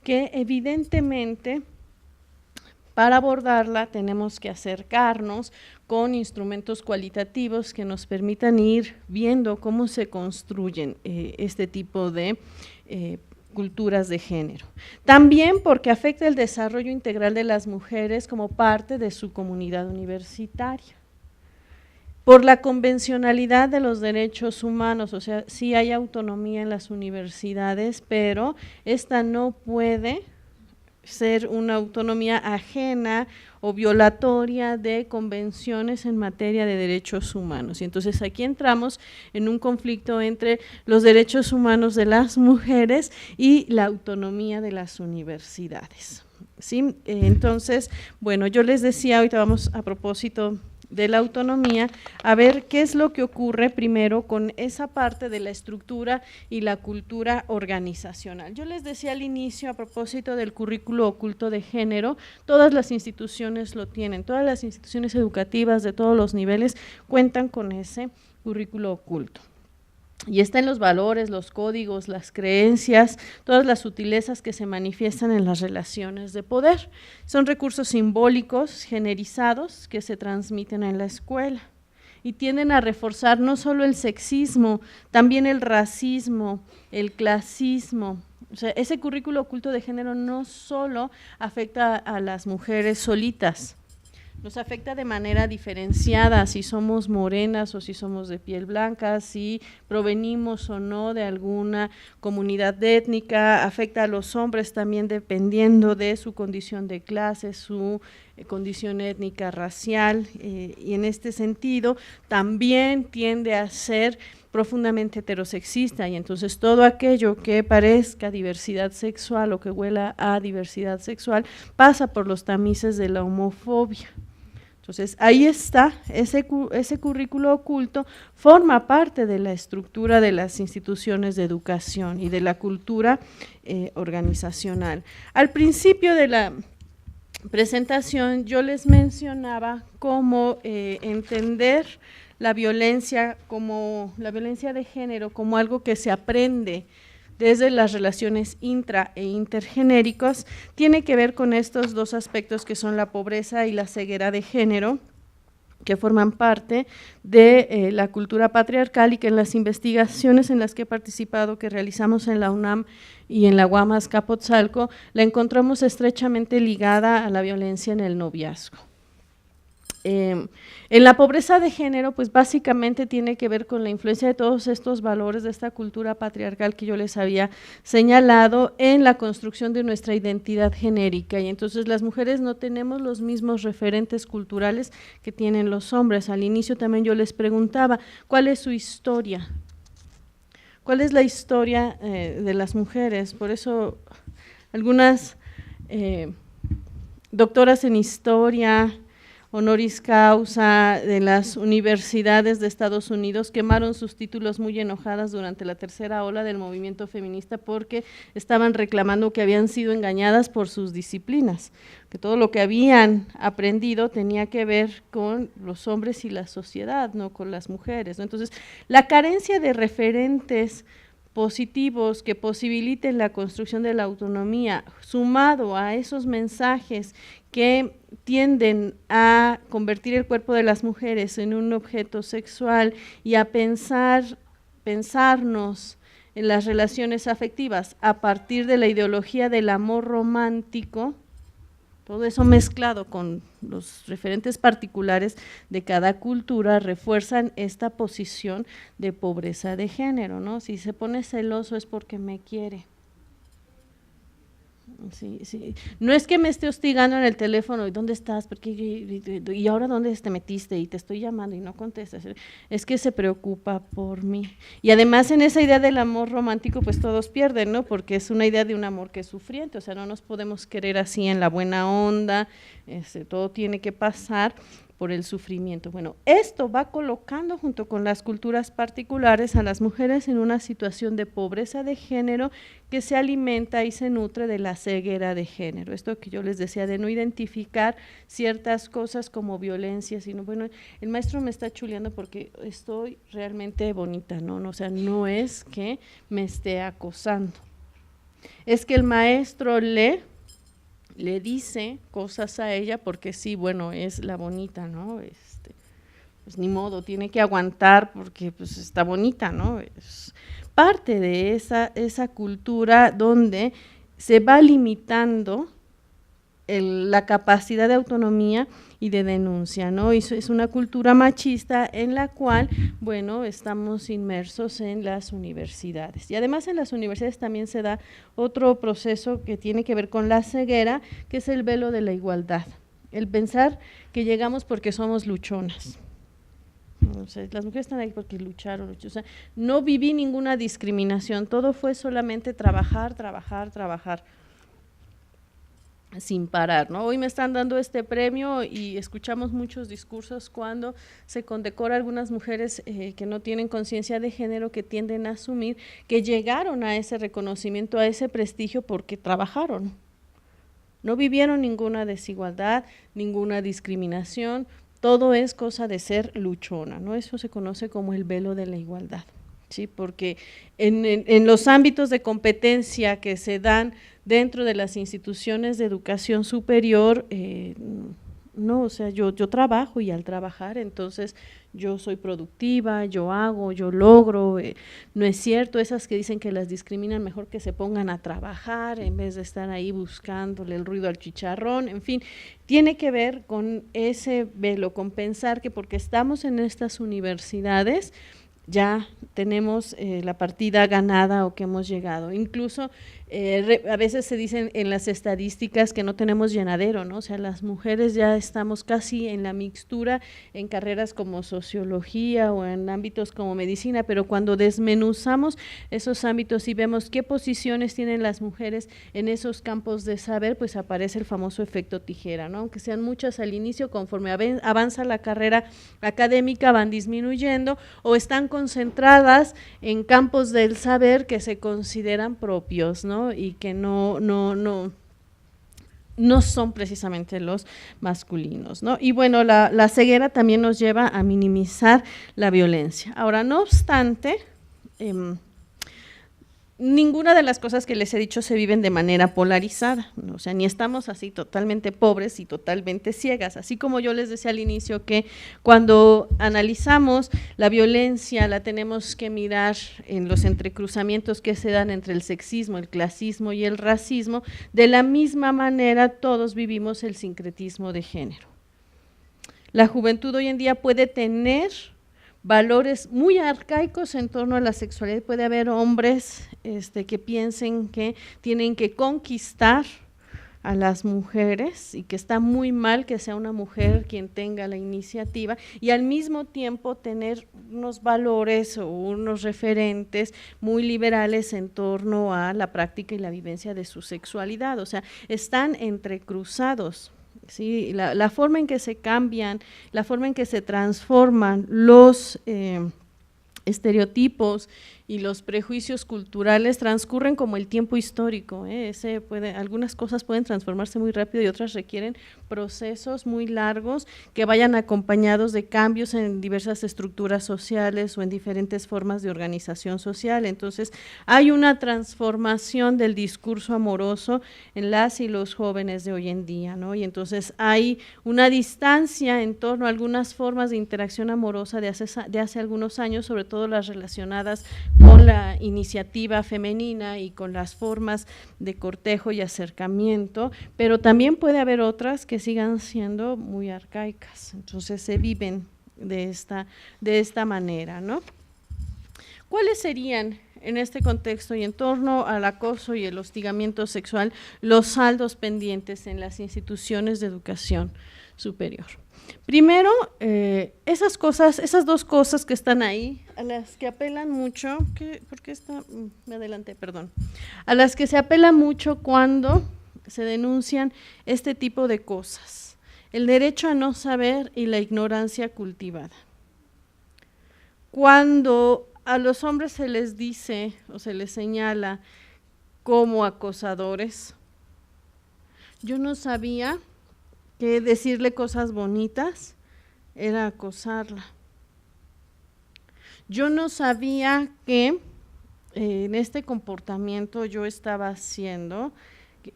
que evidentemente para abordarla tenemos que acercarnos con instrumentos cualitativos que nos permitan ir viendo cómo se construyen este tipo de culturas de género. También porque afecta el desarrollo integral de las mujeres como parte de su comunidad universitaria. Por la convencionalidad de los derechos humanos, o sea, sí hay autonomía en las universidades, pero esta no puede ser una autonomía ajena o violatoria de convenciones en materia de derechos humanos. Y entonces aquí entramos en un conflicto entre los derechos humanos de las mujeres y la autonomía de las universidades, ¿sí? Entonces, bueno, yo les decía, ahorita vamos a propósito de la autonomía, a ver qué es lo que ocurre primero con esa parte de la estructura y la cultura organizacional. Yo les decía al inicio, a propósito del currículo oculto de género, todas las instituciones lo tienen, todas las instituciones educativas de todos los niveles cuentan con ese currículo oculto. Y está en los valores, los códigos, las creencias, todas las sutilezas que se manifiestan en las relaciones de poder. Son recursos simbólicos, generizados, que se transmiten en la escuela y tienden a reforzar no solo el sexismo, también el racismo, el clasismo. O sea, ese currículo oculto de género no solo afecta a las mujeres solitas, nos afecta de manera diferenciada, si somos morenas o si somos de piel blanca, si provenimos o no de alguna comunidad étnica, afecta a los hombres también dependiendo de su condición de clase, su condición étnica, racial, y en este sentido también tiende a ser profundamente heterosexista, y entonces todo aquello que parezca diversidad sexual o que huela a diversidad sexual pasa por los tamices de la homofobia. Entonces, ahí está, ese currículo oculto forma parte de la estructura de las instituciones de educación y de la cultura organizacional. Al principio de la presentación yo les mencionaba cómo entender la violencia de género como algo que se aprende desde las relaciones intra e intergenéricos, tiene que ver con estos dos aspectos que son la pobreza y la ceguera de género, que forman parte de la cultura patriarcal y que en las investigaciones en las que he participado, que realizamos en la UNAM y en la UAM Azcapotzalco, la encontramos estrechamente ligada a la violencia en el noviazgo. En la pobreza de género, pues básicamente tiene que ver con la influencia de todos estos valores de esta cultura patriarcal que yo les había señalado en la construcción de nuestra identidad genérica, y entonces las mujeres no tenemos los mismos referentes culturales que tienen los hombres. Al inicio también yo les preguntaba, ¿cuál es su historia? ¿Cuál es la historia de las mujeres? Por eso algunas doctoras en historia, honoris causa de las universidades de Estados Unidos quemaron sus títulos muy enojadas durante la tercera ola del movimiento feminista porque estaban reclamando que habían sido engañadas por sus disciplinas, que todo lo que habían aprendido tenía que ver con los hombres y la sociedad, no con las mujeres, ¿no? Entonces, la carencia de referentes positivos que posibiliten la construcción de la autonomía, sumado a esos mensajes que tienden a convertir el cuerpo de las mujeres en un objeto sexual y a pensarnos en las relaciones afectivas a partir de la ideología del amor romántico, Todo eso mezclado con los referentes particulares de cada cultura refuerzan esta posición de pobreza de género, ¿no? Si se pone celoso es porque me quiere. Sí, sí. No es que me esté hostigando en el teléfono, ¿y dónde estás? ¿Y ahora dónde te metiste? Y te estoy llamando y no contestas. Es que se preocupa por mí. Y además en esa idea del amor romántico, pues todos pierden, ¿no? Porque es una idea de un amor que es sufriente, o sea, no nos podemos querer así en la buena onda, todo tiene que pasar por el sufrimiento. Bueno, esto va colocando junto con las culturas particulares a las mujeres en una situación de pobreza de género que se alimenta y se nutre de la ceguera de género. Esto que yo les decía de no identificar ciertas cosas como violencia, sino bueno, el maestro me está chuleando porque estoy realmente bonita, ¿no? O sea, no es que me esté acosando, es que el maestro le dice cosas a ella porque sí, bueno, es la bonita, ¿no? Pues ni modo, tiene que aguantar porque pues está bonita, ¿no? Es parte de esa cultura donde se va limitando la capacidad de autonomía y de denuncia, ¿no? Y es una cultura machista en la cual, bueno, estamos inmersos en las universidades. Y además en las universidades también se da otro proceso que tiene que ver con la ceguera, que es el velo de la igualdad. El pensar que llegamos porque somos luchonas. O sea, las mujeres están ahí porque lucharon, o sea, no viví ninguna discriminación, todo fue solamente trabajar, trabajar, trabajar sin parar, ¿no? Hoy me están dando este premio y escuchamos muchos discursos cuando se condecora a algunas mujeres que no tienen conciencia de género, que tienden a asumir que llegaron a ese reconocimiento, a ese prestigio porque trabajaron, no vivieron ninguna desigualdad, ninguna discriminación, todo es cosa de ser luchona, ¿no? Eso se conoce como el velo de la igualdad, ¿sí? Porque en los ámbitos de competencia que se dan dentro de las instituciones de educación superior, no, o sea, yo trabajo y al trabajar entonces yo soy productiva, yo hago, yo logro, no es cierto, esas que dicen que las discriminan, mejor que se pongan a trabajar en vez de estar ahí buscándole el ruido al chicharrón, en fin, tiene que ver con ese velo, con pensar que porque estamos en estas universidades ya tenemos la partida ganada o que hemos llegado. Incluso a veces se dicen en las estadísticas que no tenemos llenadero, ¿no? O sea, las mujeres ya estamos casi en la mixtura en carreras como sociología o en ámbitos como medicina, pero cuando desmenuzamos esos ámbitos y vemos qué posiciones tienen las mujeres en esos campos de saber, pues aparece el famoso efecto tijera, ¿no? Aunque sean muchas al inicio, conforme avanza la carrera académica van disminuyendo o están concentradas en campos del saber que se consideran propios, ¿no? Y que no son precisamente los masculinos, ¿no? Y bueno, la ceguera también nos lleva a minimizar la violencia. Ahora, no obstante, ninguna de las cosas que les he dicho se viven de manera polarizada, ¿no? O sea, ni estamos así totalmente pobres y totalmente ciegas, así como yo les decía al inicio que cuando analizamos la violencia la tenemos que mirar en los entrecruzamientos que se dan entre el sexismo, el clasismo y el racismo, de la misma manera todos vivimos el sincretismo de género. La juventud hoy en día puede tener valores muy arcaicos en torno a la sexualidad, puede haber hombres que piensen que tienen que conquistar a las mujeres y que está muy mal que sea una mujer quien tenga la iniciativa y al mismo tiempo tener unos valores o unos referentes muy liberales en torno a la práctica y la vivencia de su sexualidad, o sea, están entrecruzados. Sí, la forma en que se cambian, la forma en que se transforman los estereotipos y los prejuicios culturales transcurren como el tiempo histórico, algunas cosas pueden transformarse muy rápido y otras requieren procesos muy largos que vayan acompañados de cambios en diversas estructuras sociales o en diferentes formas de organización social. Entonces hay una transformación del discurso amoroso en las y los jóvenes de hoy en día, ¿no? Y entonces hay una distancia en torno a algunas formas de interacción amorosa de hace algunos años, sobre todo las relacionadas con la iniciativa femenina y con las formas de cortejo y acercamiento, pero también puede haber otras que sigan siendo muy arcaicas, entonces se viven de esta manera, ¿no? ¿Cuáles serían en este contexto y en torno al acoso y el hostigamiento sexual los saldos pendientes en las instituciones de educación superior? Primero, esas dos cosas que están ahí, a las que apelan mucho, a las que se apela mucho cuando se denuncian este tipo de cosas, el derecho a no saber y la ignorancia cultivada. Cuando a los hombres se les dice o se les señala como acosadores, yo no sabía que decirle cosas bonitas era acosarla. Yo no sabía que en este comportamiento yo estaba haciendo,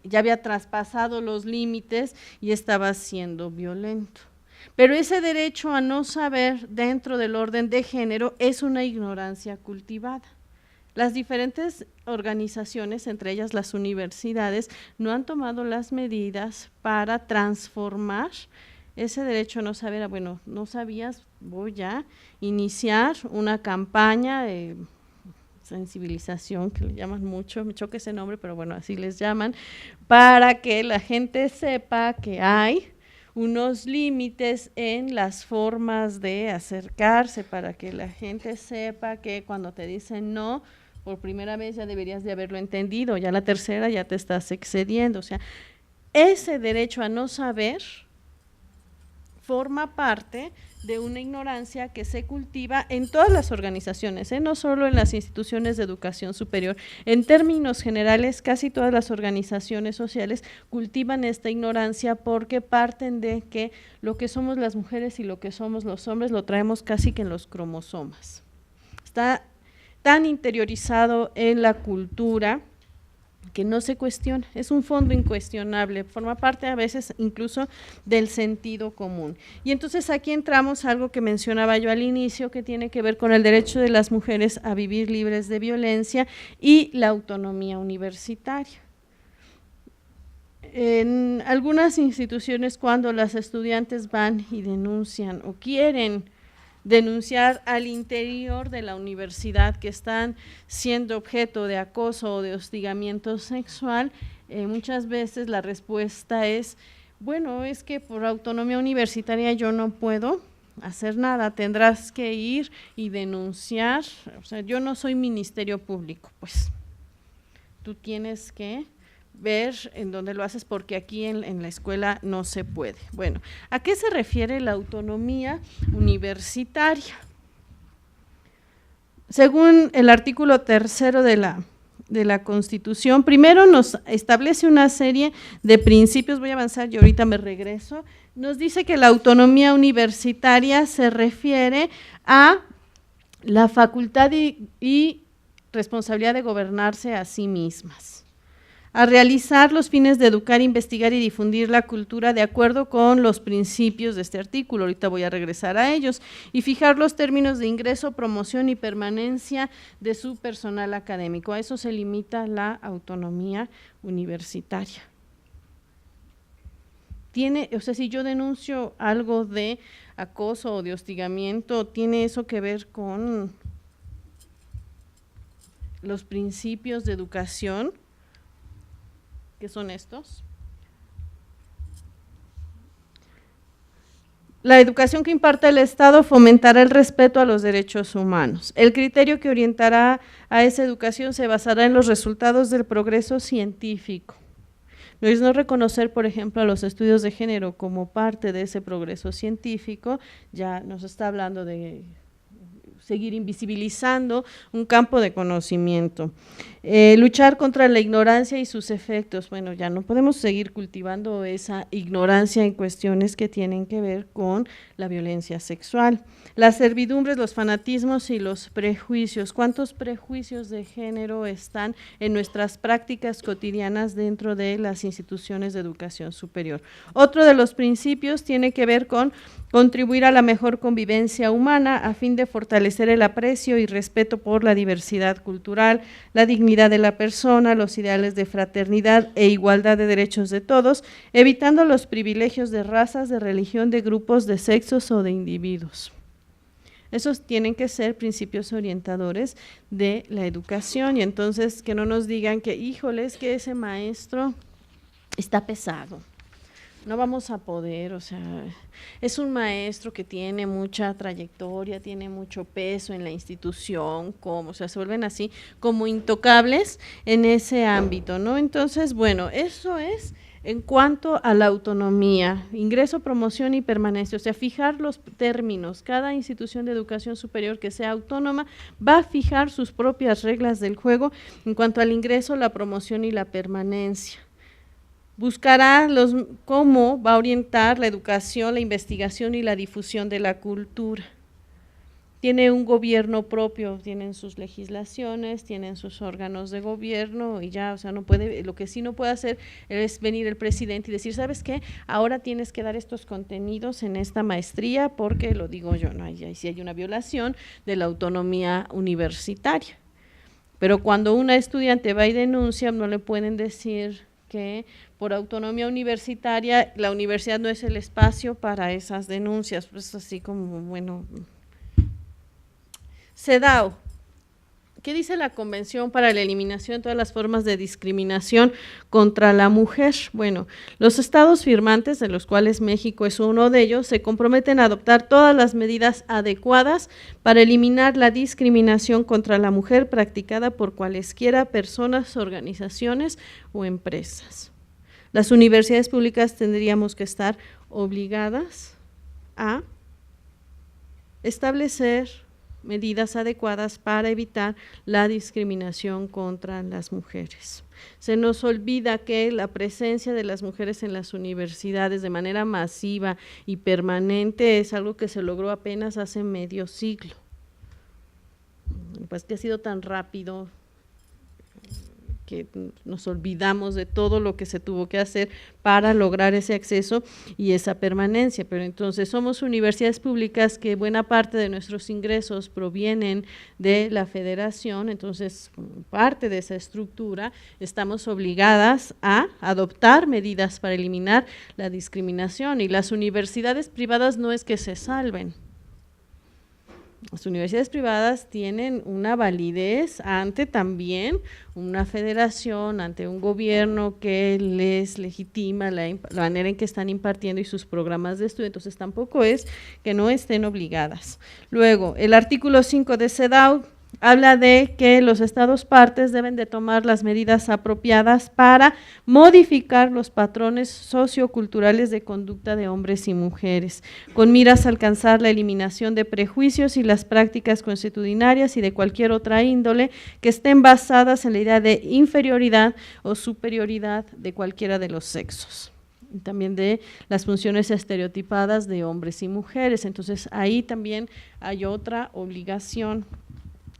ya había traspasado los límites y estaba siendo violento. Pero ese derecho a no saber dentro del orden de género es una ignorancia cultivada. Las diferentes organizaciones, entre ellas las universidades, no han tomado las medidas para transformar ese derecho a no saber. Bueno, no sabías, voy a iniciar una campaña de sensibilización, que le llaman mucho, me choca ese nombre, pero bueno, así les llaman, para que la gente sepa que hay unos límites en las formas de acercarse, para que la gente sepa que cuando te dicen no, por primera vez ya deberías de haberlo entendido, ya la tercera ya te estás excediendo. O sea, ese derecho a no saber forma parte de una ignorancia que se cultiva en todas las organizaciones, no solo en las instituciones de educación superior. En términos generales, casi todas las organizaciones sociales cultivan esta ignorancia porque parten de que lo que somos las mujeres y lo que somos los hombres lo traemos casi que en los cromosomas. Está tan interiorizado en la cultura que no se cuestiona, es un fondo incuestionable, forma parte a veces incluso del sentido común. Y entonces aquí entramos a algo que mencionaba yo al inicio, que tiene que ver con el derecho de las mujeres a vivir libres de violencia y la autonomía universitaria. En algunas instituciones, cuando las estudiantes van y denuncian o quieren denunciar al interior de la universidad que están siendo objeto de acoso o de hostigamiento sexual, muchas veces la respuesta es, bueno, es que por autonomía universitaria yo no puedo hacer nada, tendrás que ir y denunciar, o sea, yo no soy ministerio público, pues tú tienes que ver en dónde lo haces porque aquí en la escuela no se puede. Bueno, ¿a qué se refiere la autonomía universitaria? Según el artículo 3 de la Constitución, primero nos establece una serie de principios, voy a avanzar y ahorita me regreso, nos dice que la autonomía universitaria se refiere a la facultad y responsabilidad de gobernarse a sí mismas, a realizar los fines de educar, investigar y difundir la cultura de acuerdo con los principios de este artículo, ahorita voy a regresar a ellos, y fijar los términos de ingreso, promoción y permanencia de su personal académico. A eso se limita la autonomía universitaria. O sea, si yo denuncio algo de acoso o de hostigamiento, ¿tiene eso que ver con los principios de educación? ¿Qué son estos? La educación que imparta el Estado fomentará el respeto a los derechos humanos. El criterio que orientará a esa educación se basará en los resultados del progreso científico. No es no reconocer, por ejemplo, a los estudios de género como parte de ese progreso científico, ya nos está hablando de seguir invisibilizando un campo de conocimiento. Luchar contra la ignorancia y sus efectos. Bueno, ya no podemos seguir cultivando esa ignorancia en cuestiones que tienen que ver con la violencia sexual. Las servidumbres, los fanatismos y los prejuicios. ¿Cuántos prejuicios de género están en nuestras prácticas cotidianas dentro de las instituciones de educación superior? Otro de los principios tiene que ver con contribuir a la mejor convivencia humana a fin de fortalecer fortalecer el aprecio y respeto por la diversidad cultural, la dignidad de la persona, los ideales de fraternidad e igualdad de derechos de todos, evitando los privilegios de razas, de religión, de grupos, de sexos o de individuos. Esos tienen que ser principios orientadores de la educación, y entonces que no nos digan que, híjole, es que ese maestro está pesado, no vamos a poder, o sea, es un maestro que tiene mucha trayectoria, tiene mucho peso en la institución, como, o sea, se vuelven así como intocables en ese ámbito, ¿no? Entonces, bueno, eso es en cuanto a la autonomía, ingreso, promoción y permanencia, o sea, fijar los términos. Cada institución de educación superior que sea autónoma va a fijar sus propias reglas del juego en cuanto al ingreso, la promoción y la permanencia. Buscará cómo va a orientar la educación, la investigación y la difusión de la cultura. Tiene un gobierno propio, tienen sus legislaciones, tienen sus órganos de gobierno y ya, o sea, no puede, lo que sí no puede hacer es venir el presidente y decir, ¿sabes qué? Ahora tienes que dar estos contenidos en esta maestría porque lo digo yo, no, ahí sí hay una violación de la autonomía universitaria. Pero cuando una estudiante va y denuncia, no le pueden decir que por autonomía universitaria la universidad no es el espacio para esas denuncias, pues así como, bueno. CEDAW, ¿qué dice la Convención para la Eliminación de todas las formas de discriminación contra la mujer? Bueno, los estados firmantes, de los cuales México es uno de ellos, se comprometen a adoptar todas las medidas adecuadas para eliminar la discriminación contra la mujer practicada por cualesquiera personas, organizaciones o empresas. Las universidades públicas tendríamos que estar obligadas a establecer medidas adecuadas para evitar la discriminación contra las mujeres. Se nos olvida que la presencia de las mujeres en las universidades de manera masiva y permanente es algo que se logró apenas hace medio siglo. Pues que ha sido tan rápido que nos olvidamos de todo lo que se tuvo que hacer para lograr ese acceso y esa permanencia. Pero entonces somos universidades públicas que buena parte de nuestros ingresos provienen de la federación, entonces como parte de esa estructura estamos obligadas a adoptar medidas para eliminar la discriminación, y las universidades privadas no es que se salven. Las universidades privadas tienen una validez ante también una federación, ante un gobierno que les legitima la manera en que están impartiendo y sus programas de estudio, entonces tampoco es que no estén obligadas. Luego, el artículo 5 de CEDAW habla de que los estados partes deben de tomar las medidas apropiadas para modificar los patrones socioculturales de conducta de hombres y mujeres, con miras a alcanzar la eliminación de prejuicios y las prácticas consuetudinarias y de cualquier otra índole que estén basadas en la idea de inferioridad o superioridad de cualquiera de los sexos. Y también de las funciones estereotipadas de hombres y mujeres. Entonces ahí también hay otra obligación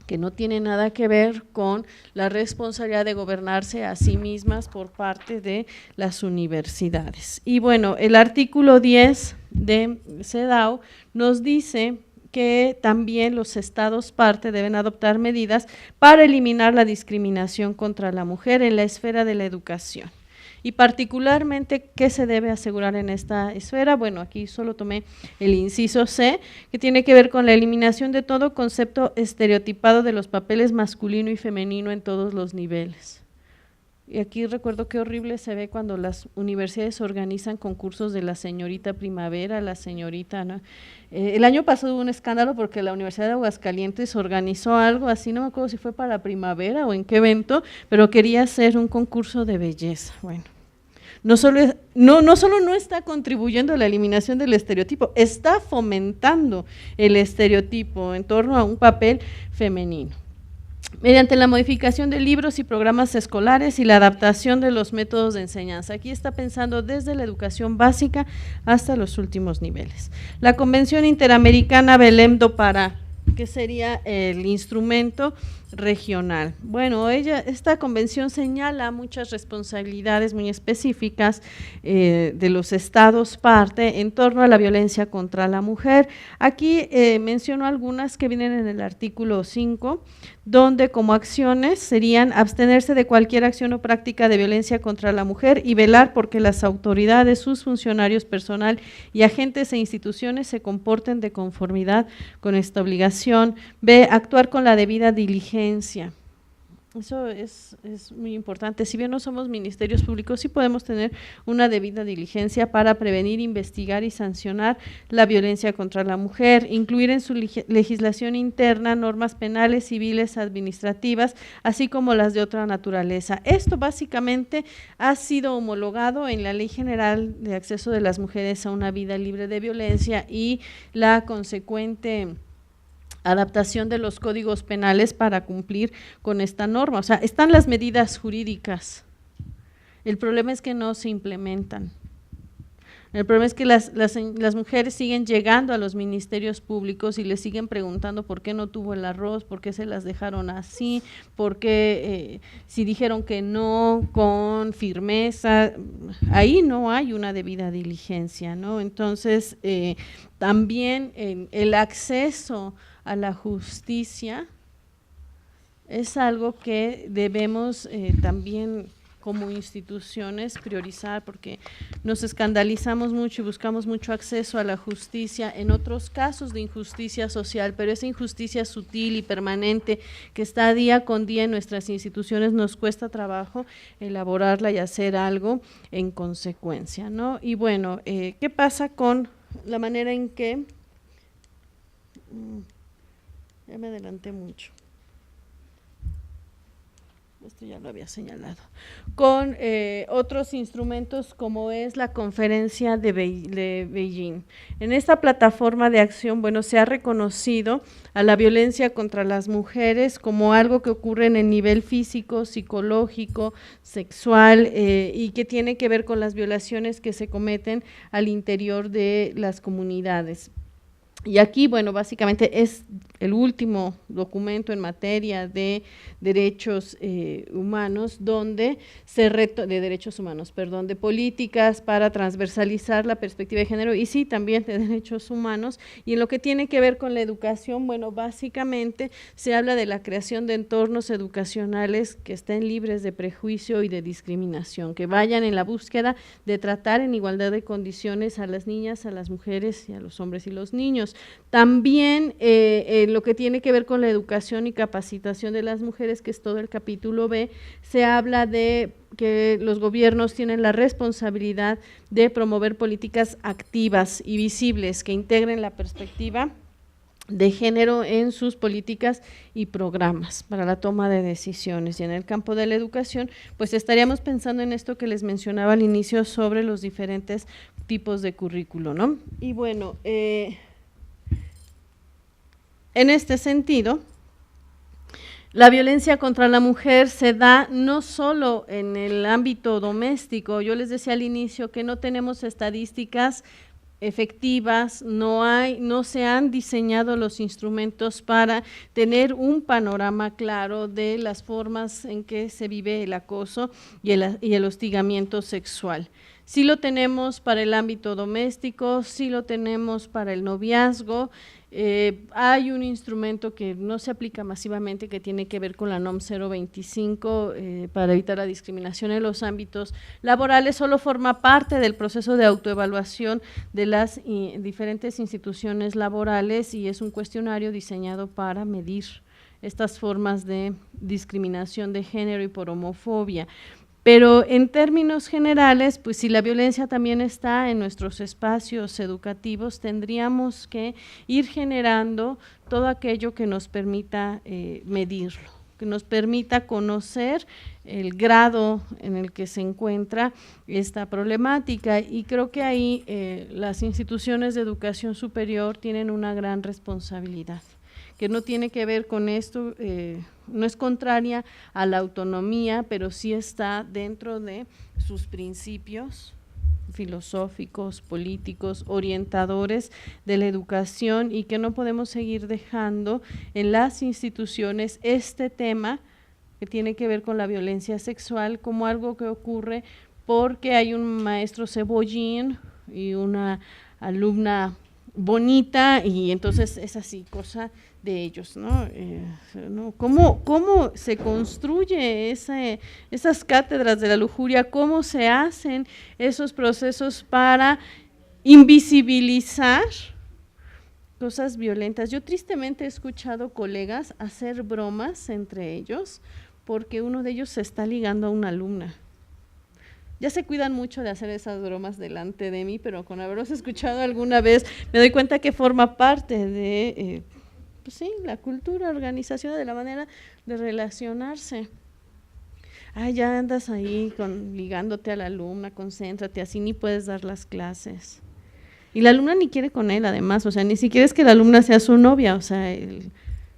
que no tiene nada que ver con la responsabilidad de gobernarse a sí mismas por parte de las universidades. Y bueno, el artículo 10 de CEDAW nos dice que también los estados parte deben adoptar medidas para eliminar la discriminación contra la mujer en la esfera de la educación. Y particularmente, ¿qué se debe asegurar en esta esfera? Bueno, aquí solo tomé el inciso C, que tiene que ver con la eliminación de todo concepto estereotipado de los papeles masculino y femenino en todos los niveles. Y aquí recuerdo qué horrible se ve cuando las universidades organizan concursos de la señorita primavera, la señorita, ¿no? El año pasado hubo un escándalo porque la Universidad de Aguascalientes organizó algo así, no me acuerdo si fue para primavera o en qué evento, pero quería hacer un concurso de belleza. Bueno, no solo no está contribuyendo a la eliminación del estereotipo, está fomentando el estereotipo en torno a un papel femenino. Mediante la modificación de libros y programas escolares y la adaptación de los métodos de enseñanza. Aquí está pensando desde la educación básica hasta los últimos niveles. La Convención Interamericana Belém do Pará, que sería el instrumento regional. Bueno, esta convención señala muchas responsabilidades muy específicas de los estados parte en torno a la violencia contra la mujer. Aquí menciono algunas que vienen en el artículo 5, donde como acciones serían abstenerse de cualquier acción o práctica de violencia contra la mujer y velar porque las autoridades, sus funcionarios, personal y agentes e instituciones se comporten de conformidad con esta obligación. B, actuar con la debida diligencia. Eso es muy importante. Si bien no somos ministerios públicos, sí podemos tener una debida diligencia para prevenir, investigar y sancionar la violencia contra la mujer, incluir en su legislación interna normas penales, civiles, administrativas, así como las de otra naturaleza. Esto básicamente ha sido homologado en la Ley General de Acceso de las Mujeres a una Vida Libre de Violencia y la consecuente adaptación de los códigos penales para cumplir con esta norma. O sea, están las medidas jurídicas, el problema es que no se implementan. El problema es que las mujeres siguen llegando a los ministerios públicos y les siguen preguntando por qué no tuvo el arroz, por qué se las dejaron así, por qué si dijeron que no con firmeza, ahí no hay una debida diligencia, ¿no? Entonces, también el acceso a la justicia es algo que debemos también como instituciones priorizar, porque nos escandalizamos mucho y buscamos mucho acceso a la justicia en otros casos de injusticia social, pero esa injusticia sutil y permanente que está día con día en nuestras instituciones nos cuesta trabajo elaborarla y hacer algo en consecuencia, ¿no? Y bueno, ¿qué pasa con la manera en que… Ya me adelanté mucho. Esto ya lo había señalado. Con otros instrumentos como es la conferencia de Beijing. En esta plataforma de acción, bueno, se ha reconocido a la violencia contra las mujeres como algo que ocurre en el nivel físico, psicológico, sexual y que tiene que ver con las violaciones que se cometen al interior de las comunidades. Y aquí, bueno, básicamente es el último documento en materia de derechos humanos, de políticas para transversalizar la perspectiva de género y sí, también de derechos humanos. Y en lo que tiene que ver con la educación, bueno, básicamente se habla de la creación de entornos educacionales que estén libres de prejuicio y de discriminación, que vayan en la búsqueda de tratar en igualdad de condiciones a las niñas, a las mujeres y a los hombres y los niños. También lo que tiene que ver con la educación y capacitación de las mujeres, que es todo el capítulo B, se habla de que los gobiernos tienen la responsabilidad de promover políticas activas y visibles que integren la perspectiva de género en sus políticas y programas para la toma de decisiones. Y en el campo de la educación, pues estaríamos pensando en esto que les mencionaba al inicio sobre los diferentes tipos de currículo, ¿no? Y bueno, en este sentido, la violencia contra la mujer se da no solo en el ámbito doméstico. Yo les decía al inicio que no tenemos estadísticas efectivas, no se han diseñado los instrumentos para tener un panorama claro de las formas en que se vive el acoso y el hostigamiento sexual. Sí lo tenemos para el ámbito doméstico, sí lo tenemos para el noviazgo. Hay un instrumento que no se aplica masivamente que tiene que ver con la NOM 025 para evitar la discriminación en los ámbitos laborales, solo forma parte del proceso de autoevaluación de las diferentes instituciones laborales y es un cuestionario diseñado para medir estas formas de discriminación de género y por homofobia. Pero en términos generales, pues si la violencia también está en nuestros espacios educativos, tendríamos que ir generando todo aquello que nos permita medirlo, que nos permita conocer el grado en el que se encuentra esta problemática y creo que ahí las instituciones de educación superior tienen una gran responsabilidad, que no tiene que ver con esto, no es contraria a la autonomía, pero sí está dentro de sus principios filosóficos, políticos, orientadores de la educación y que no podemos seguir dejando en las instituciones este tema que tiene que ver con la violencia sexual como algo que ocurre porque hay un maestro cebollín y una alumna bonita y entonces es así, cosa de ellos, ¿no? ¿Cómo se construye esas cátedras de la lujuria? ¿Cómo se hacen esos procesos para invisibilizar cosas violentas? Yo tristemente he escuchado colegas hacer bromas entre ellos porque uno de ellos se está ligando a una alumna. Ya se cuidan mucho de hacer esas bromas delante de mí, pero con haberlos escuchado alguna vez me doy cuenta que forma parte de pues sí, la cultura organizacional, de la manera de relacionarse. Ay, ya andas ahí ligándote a la alumna, concéntrate, así ni puedes dar las clases. Y la alumna ni quiere con él, además, o sea, ni siquiera es que la alumna sea su novia, o sea, el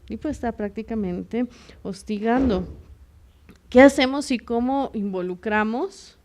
tipo está prácticamente hostigando. ¿Qué hacemos y cómo involucramos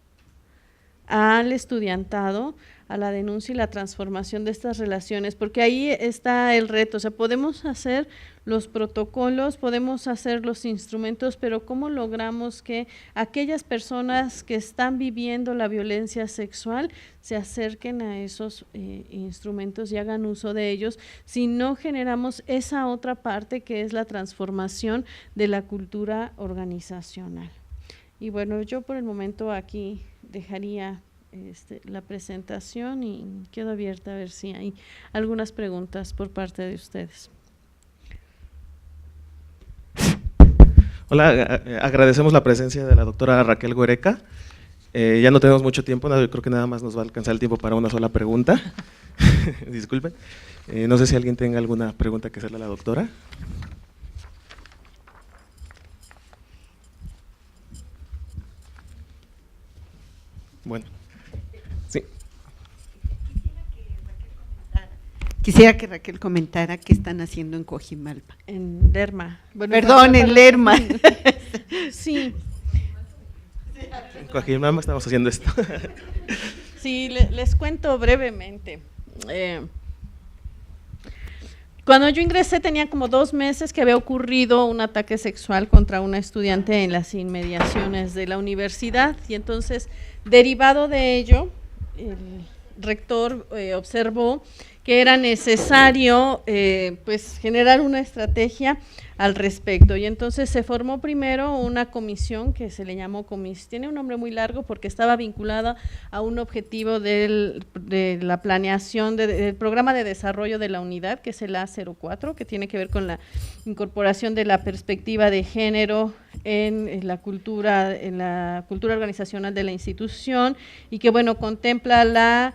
al estudiantado a la denuncia y la transformación de estas relaciones? Porque ahí está el reto, o sea, podemos hacer los protocolos, podemos hacer los instrumentos, pero ¿cómo logramos que aquellas personas que están viviendo la violencia sexual se acerquen a esos instrumentos y hagan uso de ellos si no generamos esa otra parte que es la transformación de la cultura organizacional? Y bueno, yo por el momento aquí dejaría la presentación y quedo abierta a ver si hay algunas preguntas por parte de ustedes. Hola, agradecemos la presencia de la doctora Raquel Guereca. Ya no tenemos mucho tiempo, yo creo que nada más nos va a alcanzar el tiempo para una sola pregunta. Disculpen. No sé si alguien tenga alguna pregunta que hacerle a la doctora. Bueno, sí. Quisiera que Raquel comentara qué están haciendo en Coajimalpa. En Lerma. Bueno, perdón, en Lerma. Sí. En Coajimalpa estamos haciendo esto. Sí, les cuento brevemente. Cuando yo ingresé tenía como 2 meses que había ocurrido un ataque sexual contra una estudiante en las inmediaciones de la universidad y entonces, derivado de ello, el rector observó que era necesario pues generar una estrategia al respecto y entonces se formó primero una comisión que se le llamó tiene un nombre muy largo porque estaba vinculada a un objetivo de la planeación del programa de desarrollo de la unidad, que es el A04, que tiene que ver con la incorporación de la perspectiva de género en la cultura organizacional de la institución y que bueno, contempla la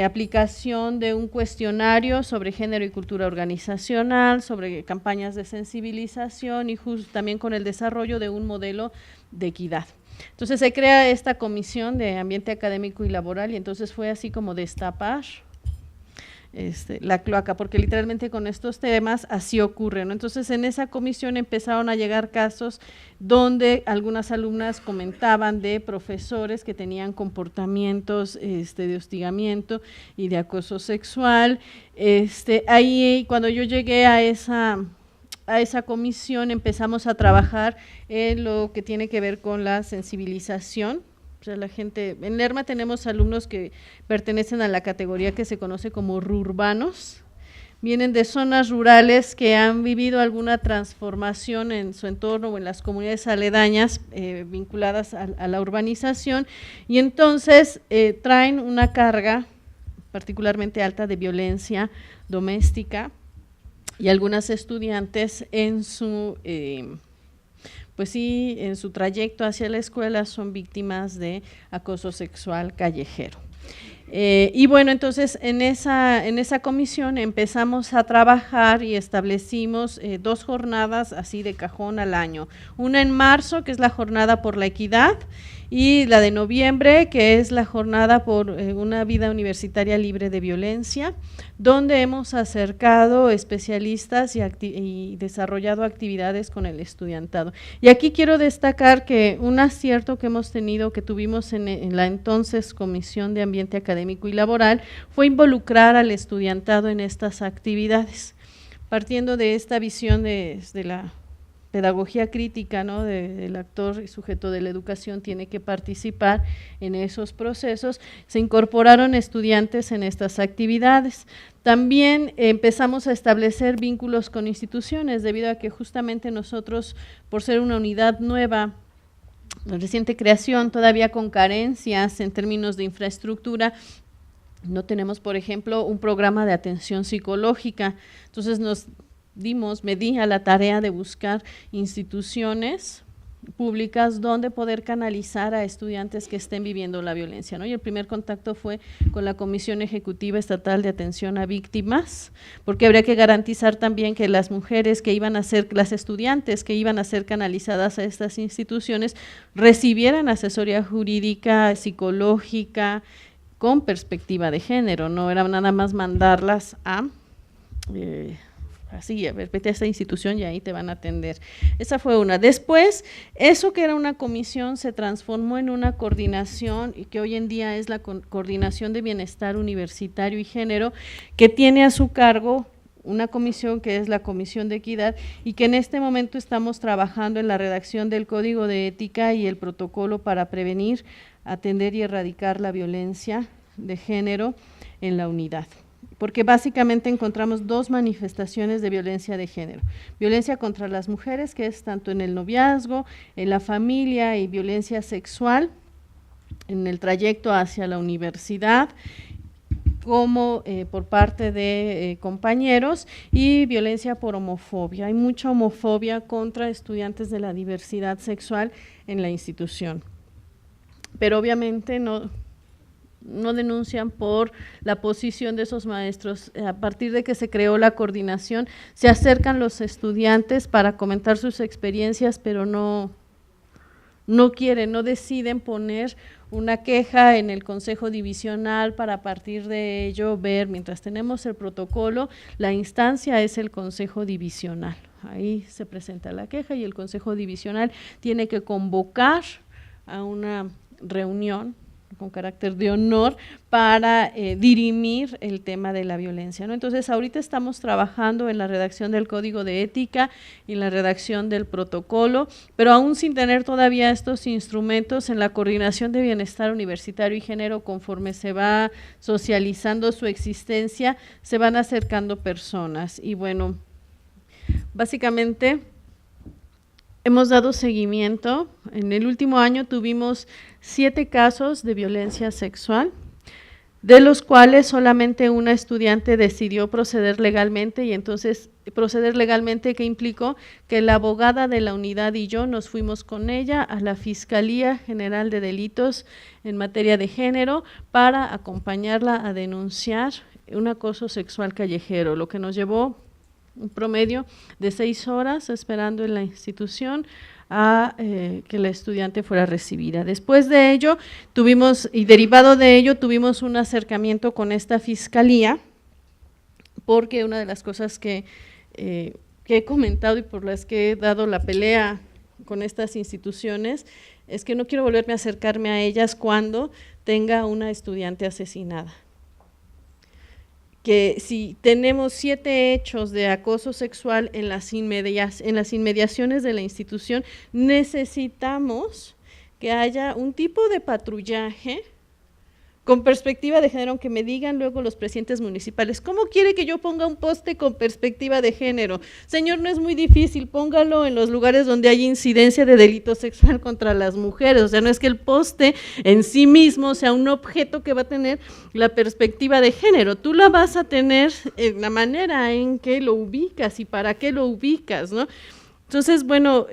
aplicación de un cuestionario sobre género y cultura organizacional, sobre campañas de sensibilización y también con el desarrollo de un modelo de equidad. Entonces se crea esta comisión de ambiente académico y laboral y entonces fue así como destapar la cloaca, porque literalmente con estos temas así ocurre, ¿no? Entonces en esa comisión empezaron a llegar casos donde algunas alumnas comentaban de profesores que tenían comportamientos de hostigamiento y de acoso sexual. Ahí cuando yo llegué a esa comisión empezamos a trabajar en lo que tiene que ver con la sensibilización. O sea, la gente, en Lerma tenemos alumnos que pertenecen a la categoría que se conoce como rurbanos, vienen de zonas rurales que han vivido alguna transformación en su entorno o en las comunidades aledañas vinculadas a la urbanización y entonces traen una carga particularmente alta de violencia doméstica y algunas estudiantes en su pues sí, en su trayecto hacia la escuela son víctimas de acoso sexual callejero. Y bueno, entonces en esa comisión empezamos a trabajar y establecimos 2 jornadas así de cajón al año. Una en marzo, que es la jornada por la equidad, y la de noviembre, que es la jornada por una vida universitaria libre de violencia, donde hemos acercado especialistas y desarrollado actividades con el estudiantado. Y aquí quiero destacar que un acierto que hemos tenido, que tuvimos en la entonces Comisión de Ambiente Académico y Laboral, fue involucrar al estudiantado en estas actividades, partiendo de esta visión de la pedagogía crítica, ¿no? Del actor y sujeto de la educación tiene que participar en esos procesos. Se incorporaron estudiantes en estas actividades. También empezamos a establecer vínculos con instituciones, debido a que justamente nosotros, por ser una unidad nueva, de reciente creación, todavía con carencias en términos de infraestructura, no tenemos, por ejemplo, un programa de atención psicológica. Entonces me di a la tarea de buscar instituciones públicas donde poder canalizar a estudiantes que estén viviendo la violencia, ¿no? Y el primer contacto fue con la Comisión Ejecutiva Estatal de Atención a Víctimas, porque habría que garantizar también que las mujeres que iban a ser, las estudiantes que iban a ser canalizadas a estas instituciones, recibieran asesoría jurídica, psicológica, con perspectiva de género. No era nada más mandarlas a así, a ver, vete a esta institución y ahí te van a atender. Esa fue una. Después, eso que era una comisión se transformó en una coordinación, y que hoy en día es la Coordinación de Bienestar Universitario y Género, que tiene a su cargo una comisión que es la Comisión de Equidad, y que en este momento estamos trabajando en la redacción del Código de Ética y el protocolo para prevenir, atender y erradicar la violencia de género en la unidad. Porque básicamente encontramos dos manifestaciones de violencia de género: violencia contra las mujeres, que es tanto en el noviazgo, en la familia, y violencia sexual en el trayecto hacia la universidad, como por parte de compañeros, y violencia por homofobia. Hay mucha homofobia contra estudiantes de la diversidad sexual en la institución, pero obviamente no denuncian por la posición de esos maestros. A partir de que se creó la coordinación, se acercan los estudiantes para comentar sus experiencias, pero no quieren, no deciden poner una queja en el Consejo Divisional para, a partir de ello, ver, mientras tenemos el protocolo, la instancia es el Consejo Divisional. Ahí se presenta la queja y el Consejo Divisional tiene que convocar a una reunión con carácter de honor para dirimir el tema de la violencia, ¿no? Entonces, ahorita estamos trabajando en la redacción del Código de Ética y en la redacción del protocolo, pero aún sin tener todavía estos instrumentos, en la Coordinación de Bienestar Universitario y Género, conforme se va socializando su existencia, se van acercando personas. Y bueno, básicamente hemos dado seguimiento. En el último año tuvimos 7 casos de violencia sexual, de los cuales solamente una estudiante decidió proceder legalmente, y entonces proceder legalmente, ¿qué implicó? Que la abogada de la unidad y yo nos fuimos con ella a la Fiscalía General de Delitos en materia de género para acompañarla a denunciar un acoso sexual callejero, lo que nos llevó un promedio de 6 horas esperando en la institución a que la estudiante fuera recibida. Después de ello tuvimos, y derivado de ello, tuvimos un acercamiento con esta fiscalía, porque una de las cosas que he comentado y por las que he dado la pelea con estas instituciones es que no quiero volverme a acercarme a ellas cuando tenga una estudiante asesinada. Que si tenemos 7 hechos de acoso sexual en las inmediaciones de la institución, necesitamos que haya un tipo de patrullaje con perspectiva de género, que me digan luego los presidentes municipales, ¿cómo quiere que yo ponga un poste con perspectiva de género? Señor, no es muy difícil, póngalo en los lugares donde hay incidencia de delito sexual contra las mujeres. O sea, no es que el poste en sí mismo sea un objeto que va a tener la perspectiva de género, tú la vas a tener en la manera en que lo ubicas y para qué lo ubicas, ¿no? Entonces, bueno,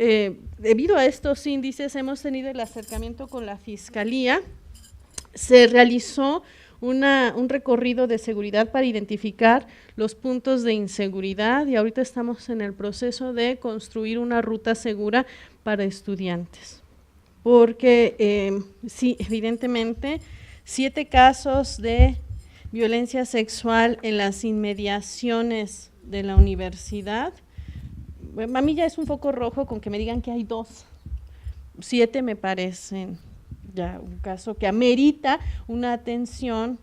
debido a estos índices hemos tenido el acercamiento con la Fiscalía. Se realizó un recorrido de seguridad para identificar los puntos de inseguridad, y ahorita estamos en el proceso de construir una ruta segura para estudiantes, porque sí, evidentemente, 7 casos de violencia sexual en las inmediaciones de la universidad. A mí ya es un foco rojo con que me digan que hay 2. 7 me parecen ya un caso que amerita una atención,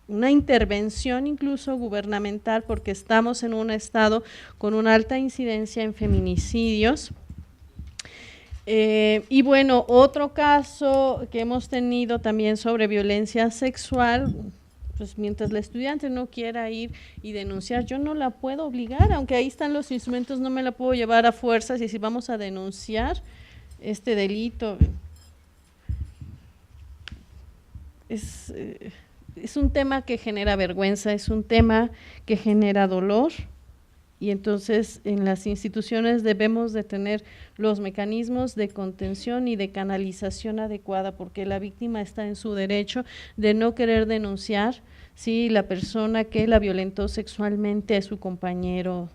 una intervención incluso gubernamental, porque estamos en un estado con una alta incidencia en feminicidios. Y bueno, otro caso que hemos tenido también sobre violencia sexual, pues mientras la estudiante no quiera ir y denunciar, yo no la puedo obligar, aunque ahí están los instrumentos, no me la puedo llevar a fuerzas y si vamos a denunciar este delito. Es un tema que genera vergüenza, es un tema que genera dolor y entonces en las instituciones debemos de tener los mecanismos de contención y de canalización adecuada porque la víctima está en su derecho de no querer denunciar si la persona que la violentó sexualmente es su compañero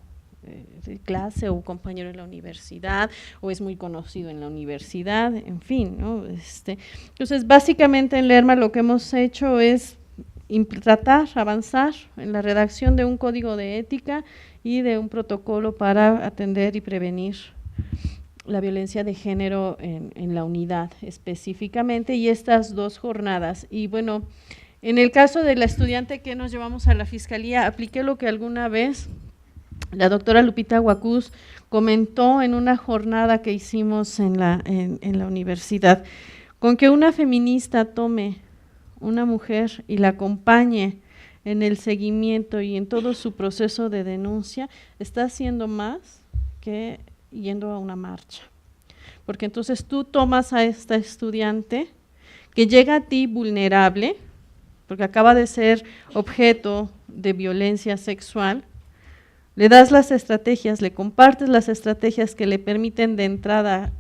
de clase o compañero en la universidad o es muy conocido en la universidad, en fin, ¿no? Entonces, básicamente en Lerma lo que hemos hecho es tratar, avanzar en la redacción de un código de ética y de un protocolo para atender y prevenir la violencia de género en la unidad específicamente y estas 2 jornadas. Y bueno, en el caso de la estudiante que nos llevamos a la fiscalía, apliqué lo que alguna vez la doctora Lupita Guacús comentó en una jornada que hicimos en la universidad, con que una feminista tome una mujer y la acompañe en el seguimiento y en todo su proceso de denuncia, está haciendo más que yendo a una marcha. Porque entonces tú tomas a esta estudiante que llega a ti vulnerable, porque acaba de ser objeto de violencia sexual, le das las estrategias, le compartes las estrategias que le permiten de entrada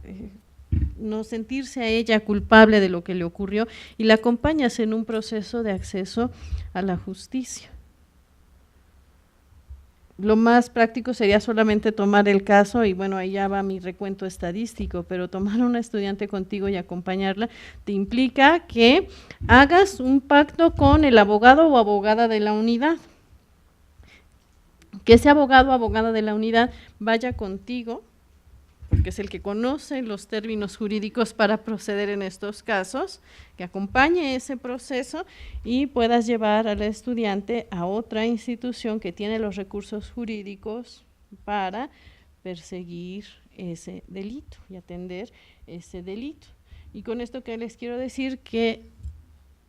no sentirse a ella culpable de lo que le ocurrió y la acompañas en un proceso de acceso a la justicia. Lo más práctico sería solamente tomar el caso y bueno, ahí ya va mi recuento estadístico, pero tomar a una estudiante contigo y acompañarla te implica que hagas un pacto con el abogado o abogada de la unidad. Que ese abogado o abogada de la unidad vaya contigo, porque es el que conoce los términos jurídicos para proceder en estos casos, que acompañe ese proceso y puedas llevar al estudiante a otra institución que tiene los recursos jurídicos para perseguir ese delito y atender ese delito. Y con esto que les quiero decir que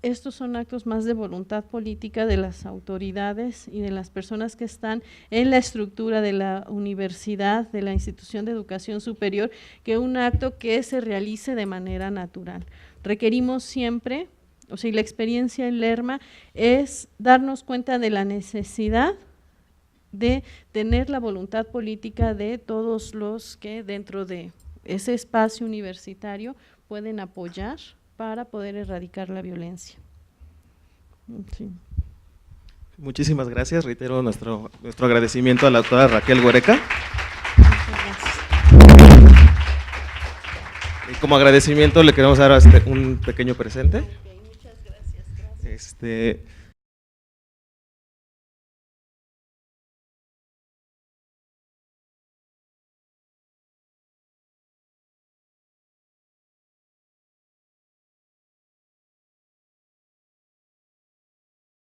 estos son actos más de voluntad política de las autoridades y de las personas que están en la estructura de la universidad, de la institución de educación superior, que un acto que se realice de manera natural. Requerimos siempre, o sea, y la experiencia en Lerma es darnos cuenta de la necesidad de tener la voluntad política de todos los que dentro de ese espacio universitario pueden apoyar para poder erradicar la violencia. Sí. Muchísimas gracias, reitero nuestro agradecimiento a la doctora Raquel Guereca. Y como agradecimiento le queremos dar un pequeño presente. Okay, muchas gracias.